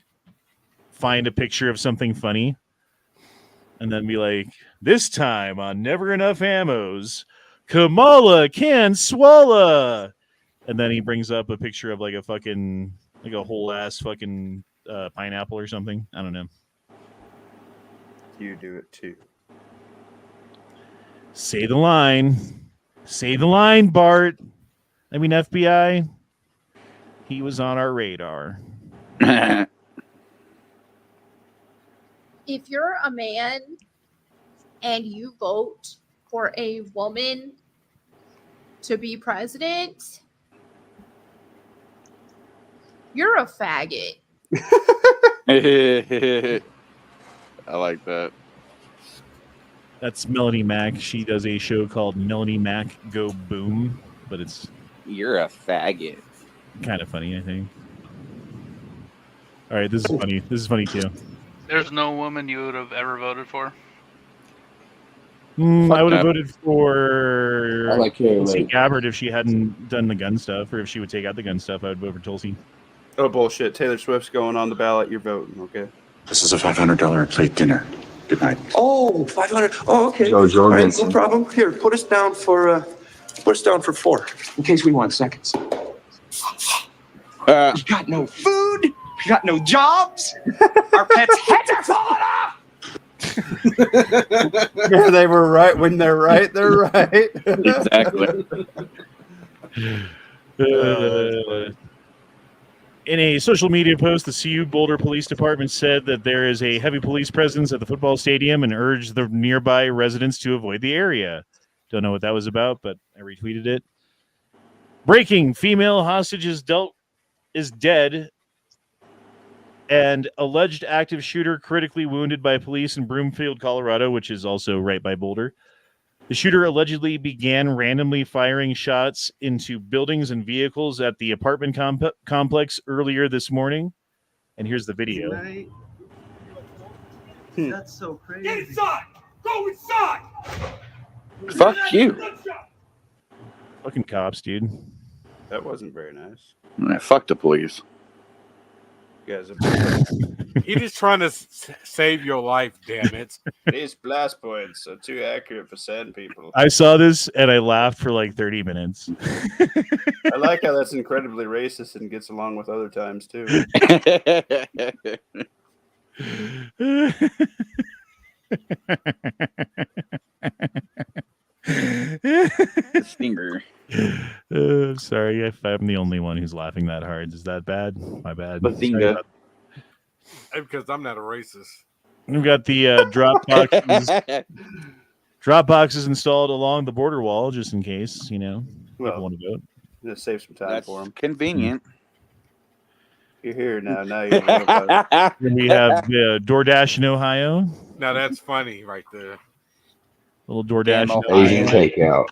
find a picture of something funny, and then be like, "This time on Never Enough Ammo's, Kamala can swallow," and then he brings up a picture of like a fucking like a whole ass fucking pineapple or something. I don't know. You do it too. Say the line. Say the line, Bart. I mean, FBI. He was on our radar. If you're a man and you vote for a woman to be president, you're a faggot. I like that. That's Melanie Mac. She does a show called Melanie Mac Go Boom, but it's You're a faggot. kind of funny, I think. All right, this is funny. This is funny too. There's no woman you would have ever voted for. I would have that. voted for I like Carrie Tulsi Lake. Gabbard if she hadn't done the gun stuff, or if she would take out the gun stuff. I would vote for Tulsi. Oh, bullshit. Taylor Swift's going on the ballot. You're voting, okay? This is a $500 plate dinner. Good night. Oh, 500. Oh, okay. Joe All right, Jorgensen. no problem. Here, put us down for 4 in case we want seconds. You got no food. We got no jobs. Our pets' heads are falling off. They were right when they're right. They're right. Exactly. In a social media post, the CU Boulder Police Department said that there is a heavy police presence at the football stadium and urged the nearby residents to avoid the area. Don't know what that was about, but I retweeted it. Breaking: female hostage is dead, and alleged active shooter critically wounded by police in Broomfield, Colorado, which is also right by Boulder. The shooter allegedly began randomly firing shots into buildings and vehicles at the apartment complex earlier this morning. And here's the video. That's so crazy. Get inside! Go inside! Fuck you. Fucking cops, dude. That wasn't very nice. Fuck the police. You guys have He just trying to save your life, damn it. These blast points are too accurate for sand people. I saw this and I laughed for like 30 minutes. I like how that's incredibly racist and gets along with other times too. Stinger. Sorry if I'm the only one who's laughing that hard. Is that bad? My bad. Bazinga. Because I'm not a racist. We've got the drop boxes installed along the border wall, just in case, people want to vote. Just save some time That's for them. convenient. You're here now. Now you know about it. Then we have DoorDash in Ohio. Now that's funny right there. Little DoorDash in Asian Ohio. takeout.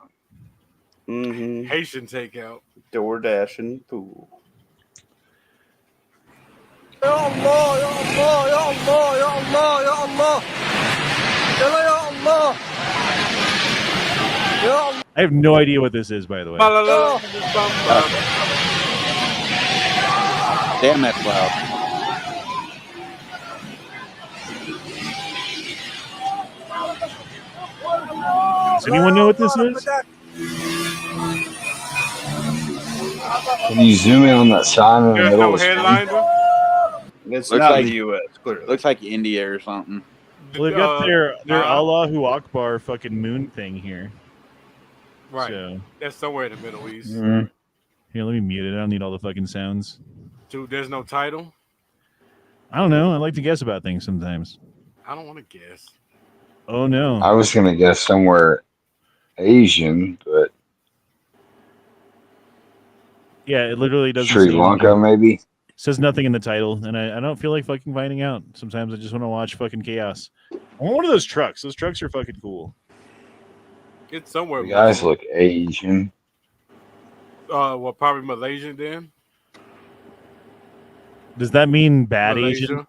Mm-hmm. Haitian takeout. DoorDash and pool. Ya Allah, ya Allah, ya Allah, ya Allah, ya Allah. Ya Allah. Ya Allah. I have no idea what this is, by the way. Damn, that's loud. Does anyone know what this is? Can you zoom in on that sign in the There's middle no of the screen? headliner. It's Looks not like- the U.S. Clearly. Looks like India or something. Well, they've got their nah. Allahu Akbar fucking moon thing here. Right. So, That's somewhere in the Middle East. here, let me mute it. I don't need all the fucking sounds. Dude, there's no title. I don't know. I like to guess about things sometimes. I don't want to guess. Oh, no. I was gonna guess somewhere Asian, but Yeah, it literally doesn't Sri say Lanka maybe. says nothing in the title, and I don't feel like fucking finding out. Sometimes I just want to watch fucking chaos. I want one of those trucks. Those trucks are fucking cool. It's somewhere. The guys look Asian. Well, probably Malaysian then. Does that mean bad Malaysia. Asian?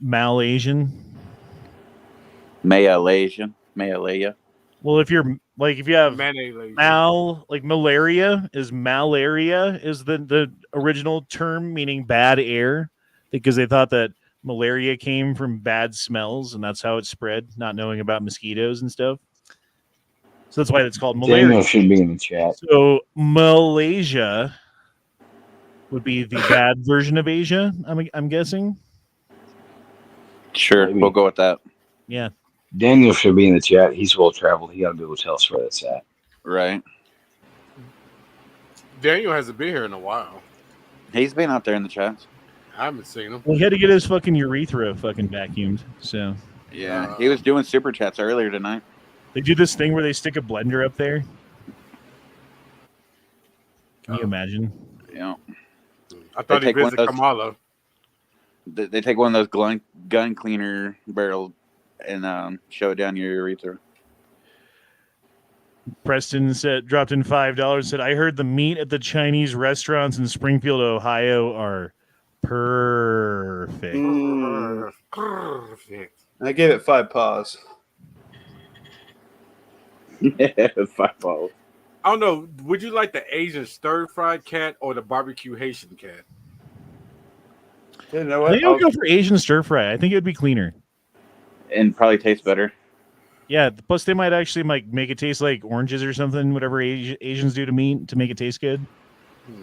Malaysian? Malaya. Well, if you're like, if you have Malaysia. malaria is the original term meaning bad air, because they thought that malaria came from bad smells and that's how it spread, not knowing about mosquitoes and stuff. So that's why it's called malaria. Daniel should be in the chat. So Malaysia would be the bad version of Asia, I'm guessing. Sure, Maybe. we'll go with that. Yeah. Daniel should be in the chat. He's well traveled. He ought to be able to tell us where that's at. Right. Daniel hasn't been here in a while. He's been out there in the chats. I haven't seen him. Well, he had to get his fucking urethra fucking vacuumed. So Yeah, he was doing super chats earlier tonight. they do this thing where they stick a blender up there. Can you imagine? Yeah. I thought he take one of visited those- Kamala. They take one of those gun cleaner barrel and shove it down your urethra. Preston said, dropped in $5. Said, I heard the meat at the Chinese restaurants in Springfield, Ohio, are perfect. Perfect. I gave it 5 paws. 5 balls. I don't know. Would you like the Asian stir-fried cat or the barbecue Haitian cat? You know I what? think I'll go for Asian stir fry. I think it would be cleaner. And probably tastes better. Yeah. Plus, they might actually make it taste like oranges or something. Whatever Asians do to meat to make it taste good.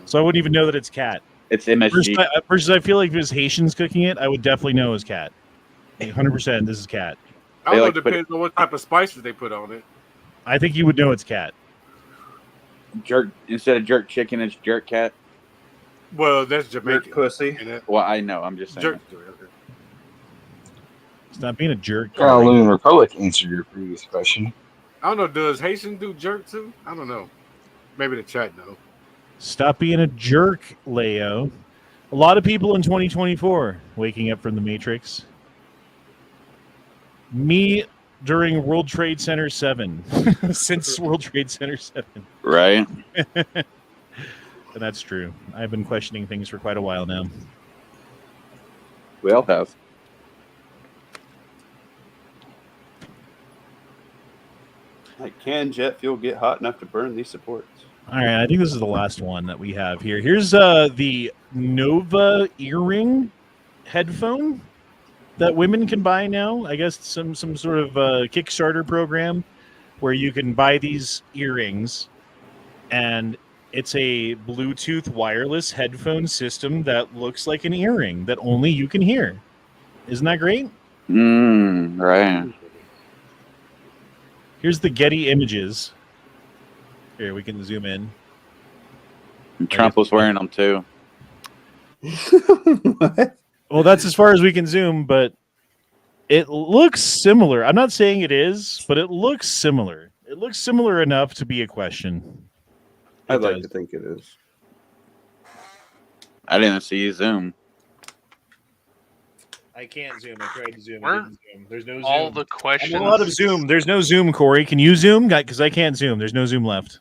So I wouldn't even know that it's cat. It's MSG. Versus, I feel like if it was Haitians cooking it, I would definitely know it was cat. 100%. This is cat. I don't know. It depends on what type of spices they put on it. I think you would know it's cat. Jerk instead of jerk chicken, it's jerk cat. Well, that's Jamaican pussy. Well, I know. I'm just saying. Jerk. Stop being a jerk. Loon Republic answered your previous question. I don't know. Does Haitian do jerk too? I don't know. Maybe the chat know. Stop being a jerk, Leo. A lot of people in 2024 waking up from the Matrix. Me during World Trade Center 7. Since World Trade Center 7. Right. And that's true. I've been questioning things for quite a while now. We all have. Like, can jet fuel get hot enough to burn these supports? All right, I think this is the last one that we have here. Here's the Nova earring headphone that women can buy now. I guess some sort of Kickstarter program where you can buy these earrings, and it's a Bluetooth wireless headphone system that looks like an earring that only you can hear. Isn't that great? Right. Here's the Getty images. Here, we can zoom in. And Trump was wearing them too. Well, that's as far as we can zoom, but it looks similar. I'm not saying it is, but it looks similar. It looks similar enough to be a question. I'd like to think it is. I didn't see you zoom. I can't zoom. I tried to zoom. We're- I didn't zoom. There's no zoom. All the questions. I'm a lot of zoom. There's no zoom, Corey. Can you zoom? Because I can't zoom. There's no zoom left.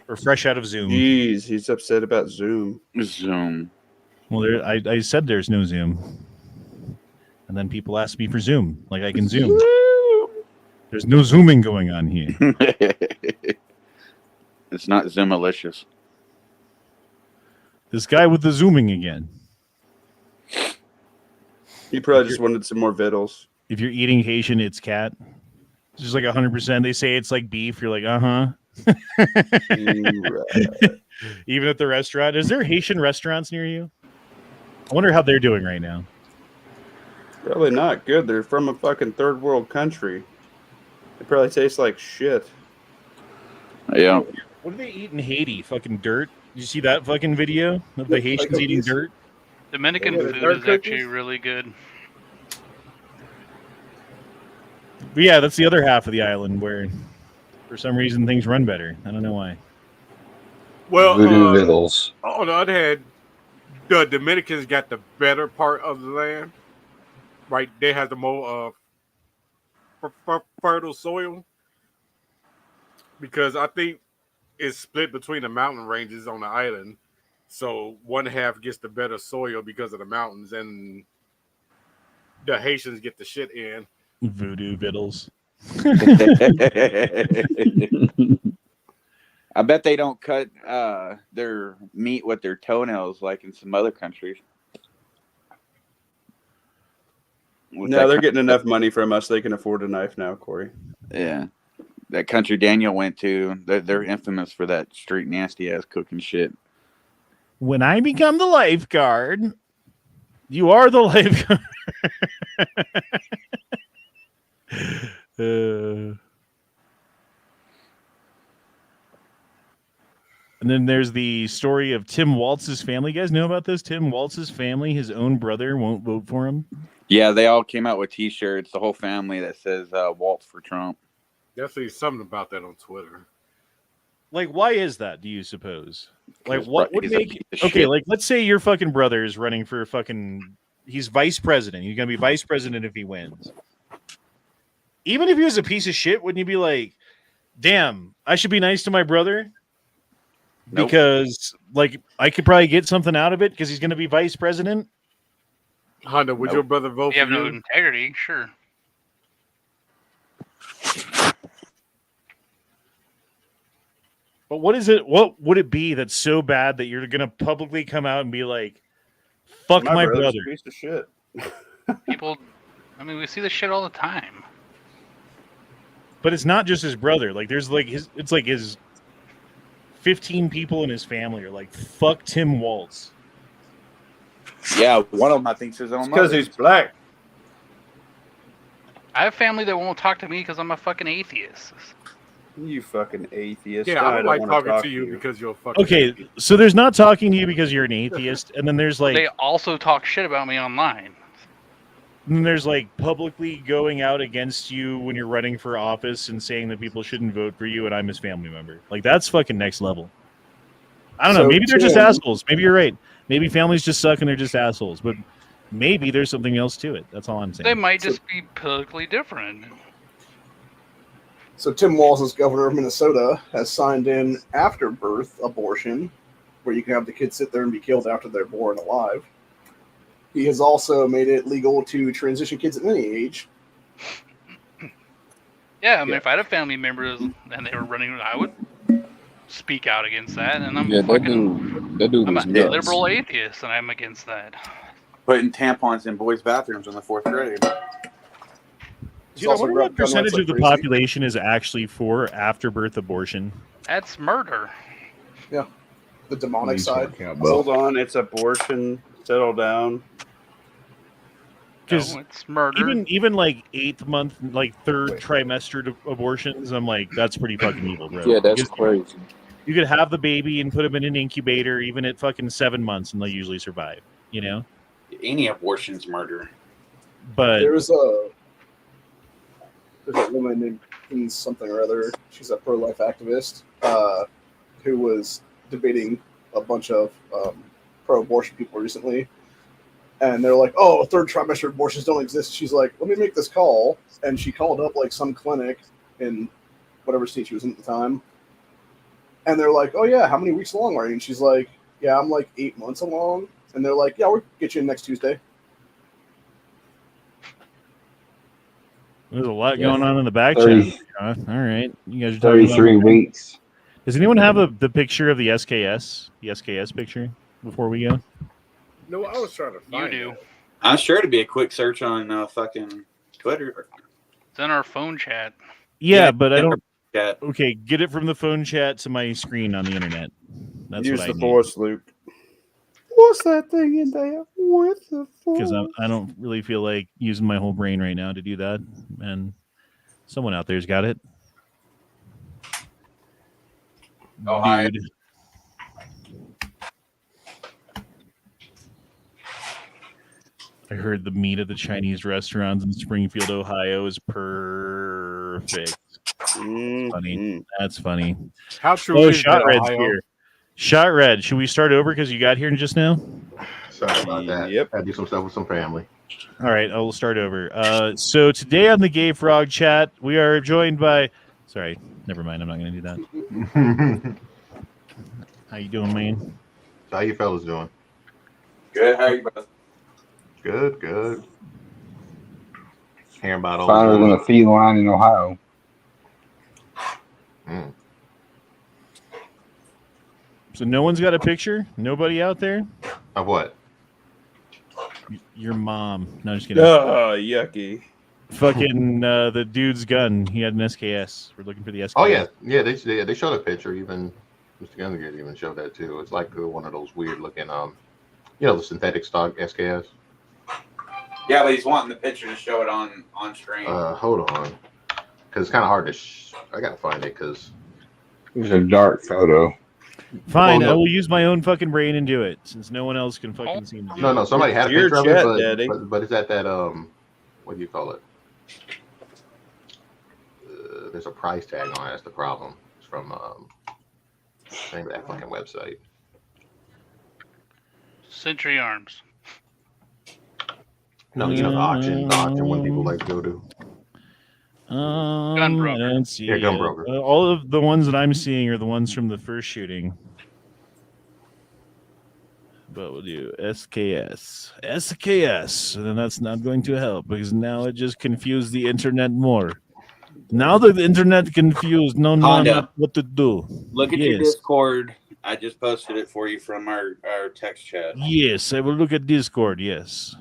We're fresh out of Zoom. Jeez, he's upset about Zoom. Zoom. Well, I said there's no Zoom. And then people ask me for Zoom. Like I can Zoom. There's no zooming going on here. It's not Zoomalicious. This guy with the zooming again. He probably just wanted some more vittles. If you're eating Haitian, it's cat. It's just like 100%. They say it's like beef. You're like, uh-huh. Even at the restaurant. Is there Haitian restaurants near you? I wonder how they're doing right now. Probably not good. They're from a fucking third world country. They probably taste like shit. Yeah. What do they eat in Haiti? Fucking dirt? Did you see that fucking video of the Haitians eating dirt? Dominican Yeah, food dark is cookies? actually really good. But yeah, that's the other half of the island where, for some reason, things run better. I don't know why. Well, Voodoo vittles. on the other hand, the Dominicans got the better part of the land. Right, they have the more fertile soil because I think it's split between the mountain ranges on the island. So one half gets the better soil because of the mountains, and the Haitians get the shit in. Voodoo vittles. I bet they don't cut their meat with their toenails like in some other countries. No, they're getting enough money from us. They can afford a knife now, Corey. Yeah. That country Daniel went to, they're infamous for that street nasty ass cooking shit. When I become the lifeguard, you are the lifeguard. And then there's the story of Tim Waltz's family. You guys know about this? Tim Waltz's family, his own brother won't vote for him. Yeah, they all came out with T-shirts, the whole family that says Waltz for Trump. Definitely something about that on Twitter. Like, why is that, do you suppose? Like, Because what would he's a make... piece of Okay, shit. like, let's say your fucking brother is running for fucking... He's vice president. He's going to be vice president if he wins. Even if he was a piece of shit, wouldn't you be like, damn, I should be nice to my brother? Nope. Because, like, I could probably get something out of it because he's going to be vice president. Honda, would your brother vote You for have no you? integrity, sure. But what is it? What would it be that's so bad that you're going to publicly come out and be like, fuck my brother's brother? a piece of shit. People, I mean, we see this shit all the time. But it's not just his brother. Like, there's like his, it's like his 15 people in his family are like, fuck Tim Walz. Yeah, one of them I think is his own because mother. he's black. I have family that won't talk to me because I'm a fucking atheist. You fucking atheist. Yeah, I don't like wanna talking talk to you because you're a fucking Okay, atheist. so there's not talking to you because you're an atheist, and then there's like They also talk shit about me online. and there's like publicly going out against you when you're running for office and saying that people shouldn't vote for you, and I'm his family member. Like that's fucking next level. I don't know. So, Maybe they're just Tim- assholes. Maybe you're right. Maybe families just suck and they're just assholes. But maybe there's something else to it. That's all I'm saying. They might just be politically different. So Tim Walz, as governor of Minnesota, has signed in after-birth abortion, where you can have the kids sit there and be killed after they're born alive. He has also made it legal to transition kids at any age. Yeah, I mean, if I had a family members and they were running, I would speak out against that. And I'm Yeah, fucking, that dude I'm is a nuts. liberal atheist, and I'm against that. Putting tampons in boys' bathrooms in the 4th grade. Dude, I wonder what percentage of the population is actually for afterbirth abortion. That's murder. Yeah, the demonic side. Hold on, it's abortion. Settle down. Because it's murder. Even like 8th month, like 3rd trimester abortions, I'm like, that's pretty fucking evil, bro. Yeah, that's Because crazy. you could have the baby and put him in an incubator, even at fucking 7 months, and they'll usually survive. You know. Any abortion's murder. But There's a woman named something or other. She's a pro-life activist who was debating a bunch of pro-abortion people recently, and they're like, "Oh, 3rd trimester abortions don't exist." She's like, "Let me make this call," and she called up like some clinic in whatever state she was in at the time, and they're like, "Oh yeah, how many weeks along are you?" And she's like, "Yeah, I'm like 8 months along," and they're like, "Yeah, we'll get you in next Tuesday." there's a lot Yeah. going on in the back 30 channel. All right, you guys are talking 33 about weeks. Does anyone have the picture of the SKS? The SKS picture before we go? No, I was trying to find You do. it. I'm sure to be a quick search on fucking Twitter. It's in our phone chat. Yeah, but I don't. Chat. Okay, get it from the phone chat to my screen on the internet. That's Use what I the need. force, Luke. What's that thing in there? What the Because fuck? I don't really feel like using my whole brain right now to do that, and someone out there's got it. Oh, hi. Dude. I heard the meat of the Chinese restaurants in Springfield, Ohio is perfect. Funny. That's funny. How true Oh, is Shot that, Red's Ohio? here. Shot Red, should we start over because you got here just now? Sorry about that. Yep. I do some stuff with some family. All right, I will start over. So today on the Gay Frog Chat, we are joined by. Sorry, never mind. I'm not going to do that. How you doing, man? How you fellas doing? Good. How are you both? Good, good. Hearing about all Finer than a feline in Ohio. Mm. So no one's got a picture? Nobody out there? Of what? Your mom. No, just kidding. Oh, yucky. Fucking the dude's gun. He had an SKS. We're looking for the SKS. Oh yeah, yeah. They showed a picture. Even Mr. Gunnigan even showed that too. It's like one of those weird looking the synthetic stock SKS. Yeah, but he's wanting the picture to show it on screen. Hold on, because it's kind of hard to. I gotta find it because It was a dark photo. Fine, Well, I no. will use my own fucking brain and do it, since no one else can fucking seem to do it. No, somebody had a Your picture of chat, it, Daddy. but it's at that what do you call it? There's a price tag on it. That's the problem. It's from name of that fucking website. Century Arms. No, you know the auction when people like to go to. Gun broker. I don't see Yeah, gun it. broker. All of the ones that I'm seeing are the ones from the first shooting. But we'll do SKS, and then that's not going to help because now it just confused the internet more. Now that the internet confused, no Honda. what to do. Look at your Yes. Discord. I just posted it for you from our text chat. Yes, I will look at Discord. Yes.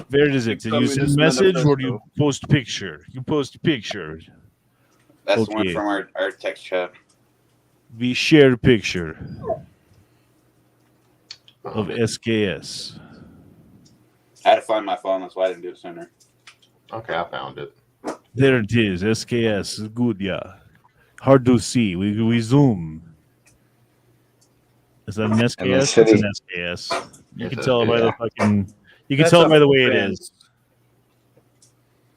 Where is it? Did you send Communist message or do you manifesto. post picture? You post picture. That's the one Okay. from our text chat. We share a picture of SKS. I had to find my phone. That's why I didn't do it sooner. Okay, I found it. There it is. SKS is good, yeah. Hard to see. We zoom. Is that an And the SKS? It's city, an SKS. You It's can tell by the yeah. fucking. You can That's tell a by the way it fence. is.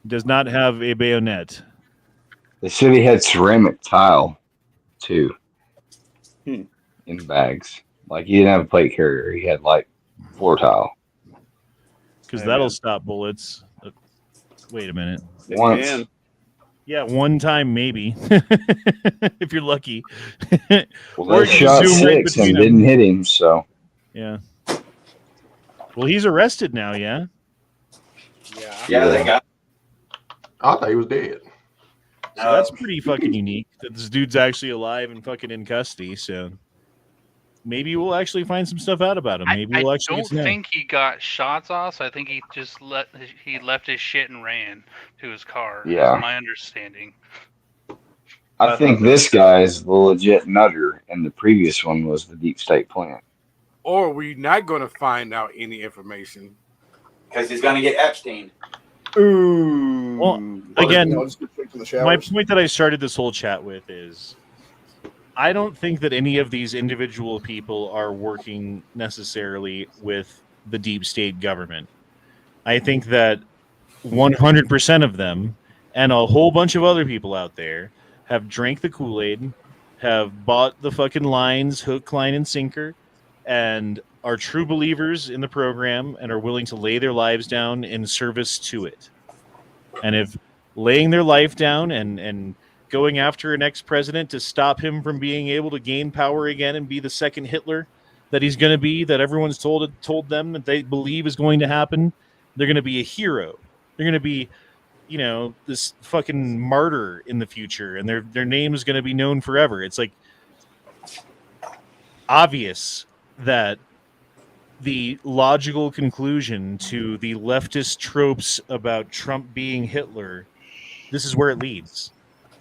It does not have a bayonet. The city had ceramic tile too Hmm. in bags. Like he didn't have a plate carrier. He had like floor tile. Because Hey, that'll man. stop bullets. Wait a minute. It Once. can. Yeah, one time maybe, if you're lucky. Well, Or they you can shot zoom right 6 between and them. didn't hit him. So Yeah. Well, he's arrested now. Yeah. Yeah, they got. I thought he was dead. So that's pretty fucking unique that this dude's actually alive and fucking in custody. So maybe we'll actually find some stuff out about him. Maybe I we'll actually don't get to know. think he got shots off. So I think he just left his shit and ran to his car. Yeah. Is my understanding. I think this guy is the legit nutter, and the previous one was the deep state plant. Or we're not going to find out any information. Because he's going to get Epstein. Ooh. Well, again, Just get kicked in the my showers. point that I started this whole chat with is I don't think that any of these individual people are working necessarily with the deep state government. I think that 100% of them and a whole bunch of other people out there have drank the Kool-Aid, have bought the fucking lines, hook, line, and sinker, and are true believers in the program and are willing to lay their lives down in service to it. And if laying their life down and going after an ex-president to stop him from being able to gain power again and be the second Hitler that he's going to be, that everyone's told them that they believe is going to happen, they're going to be a hero. They're going to be, you know, this fucking martyr in the future, and their name is going to be known forever. It's like obvious that the logical conclusion to the leftist tropes about Trump being Hitler, this is where it leads.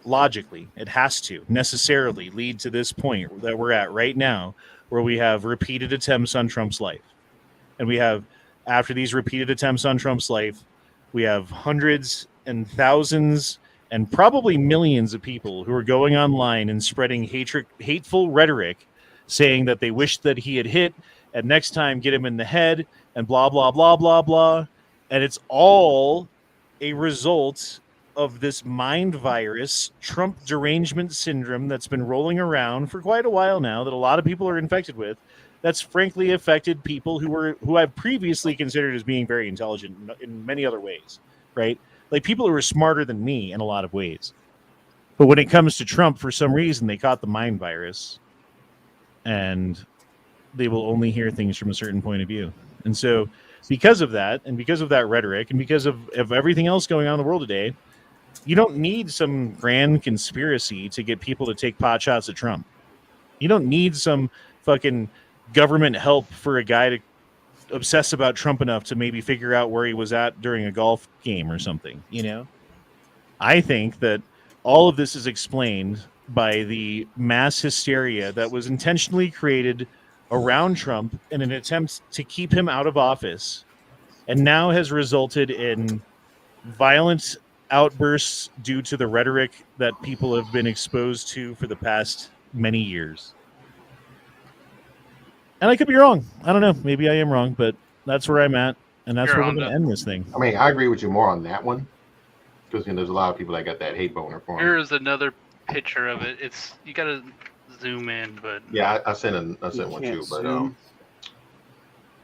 Logically, it has to necessarily lead to this point that we're at right now, where we have repeated attempts on Trump's life. And we have, after these repeated attempts on Trump's life, we have hundreds and thousands and probably millions of people who are going online and spreading hateful rhetoric, saying that they wish that he had hit, and next time get him in the head, and blah, blah, blah, blah, blah. And it's all a result of this mind virus, Trump derangement syndrome that's been rolling around for quite a while now, that a lot of people are infected with, that's frankly affected people who I've previously considered as being very intelligent in many other ways, right? Like people who are smarter than me in a lot of ways. But when it comes to Trump, for some reason, they caught the mind virus and they will only hear things from a certain point of view. And so because of that, and because of that rhetoric, and because of everything else going on in the world today, you don't need some grand conspiracy to get people to take pot shots at Trump. You don't need some fucking government help for a guy to obsess about Trump enough to maybe figure out where he was at during a golf game or something, you know? I think that all of this is explained by the mass hysteria that was intentionally created around Trump in an attempt to keep him out of office, and now has resulted in violent outbursts due to the rhetoric that people have been exposed to for the past many years. And I could be wrong. I don't know. Maybe I am wrong, but that's where I'm at, and that's where we're going to end this thing. I mean, I agree with you more on that one because there's a lot of people that got that hate boner for him. Here's another picture of it. It's you got to zoom in, but Yeah, I sent one too,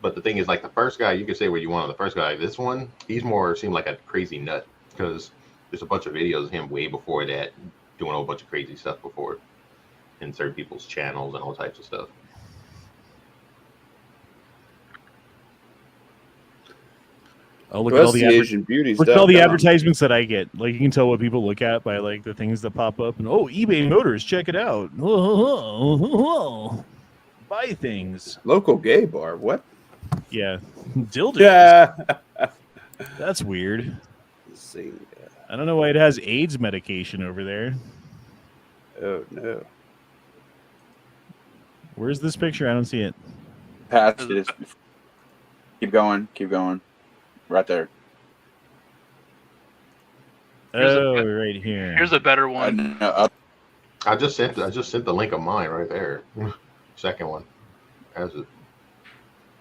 but the thing is, like the first guy, you can say what you want on the first guy. This one, he's more seemed like a crazy nut because there's a bunch of videos of him way before that doing a whole bunch of crazy stuff before in certain people's channels and all types of stuff. Oh, look Well, at all that's the the Asian beauty look at stuff, all the huh? advertisements that I get. Like you can tell what people look at by like the things that pop up. And eBay Motors, check it out. Buy things. Local gay bar. What? Yeah, dildos. Yeah. That's weird. Let's see. I don't know why it has AIDS medication over there. Oh no. Where's this picture? I don't see it. Past it. Keep going. Keep going. Right there. Oh, right here. Here's a better one. I just sent the link of mine right there. Second one. Has it?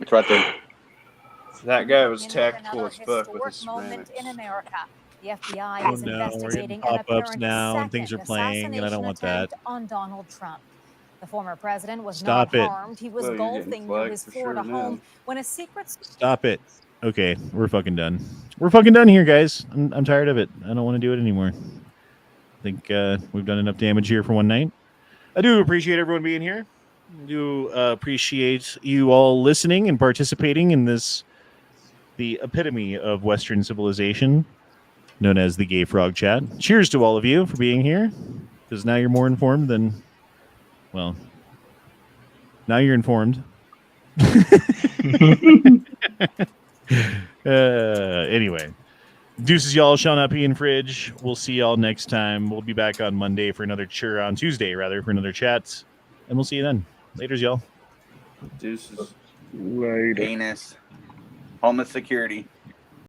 It's right there. That guy was tactful as fuck with his moment in America. The FBI Oh is no, we're getting investigating an pop-ups apparent now and things are second playing, and I don't want that. assassination attempt on Donald Trump. The former president was Stop not it. harmed. He was Well, you're getting golfing near flagged his for Florida sure home now. when a secret. Stop it. Okay, we're fucking done. We're fucking done here, guys. I'm tired of it. I don't want to do it anymore. I think we've done enough damage here for one night. I do appreciate everyone being here. I do appreciate you all listening and participating in this, the epitome of Western civilization, known as the Gay Frog Chat. Cheers to all of you for being here, because now you're more informed than, well, now you're informed. Anyway, deuces, y'all. Shall not be in fridge. We'll see y'all next time. We'll be back on Monday for another on Tuesday rather for another chat, and we'll see you then. Laters, y'all. Deuces. Penis. Homeless security.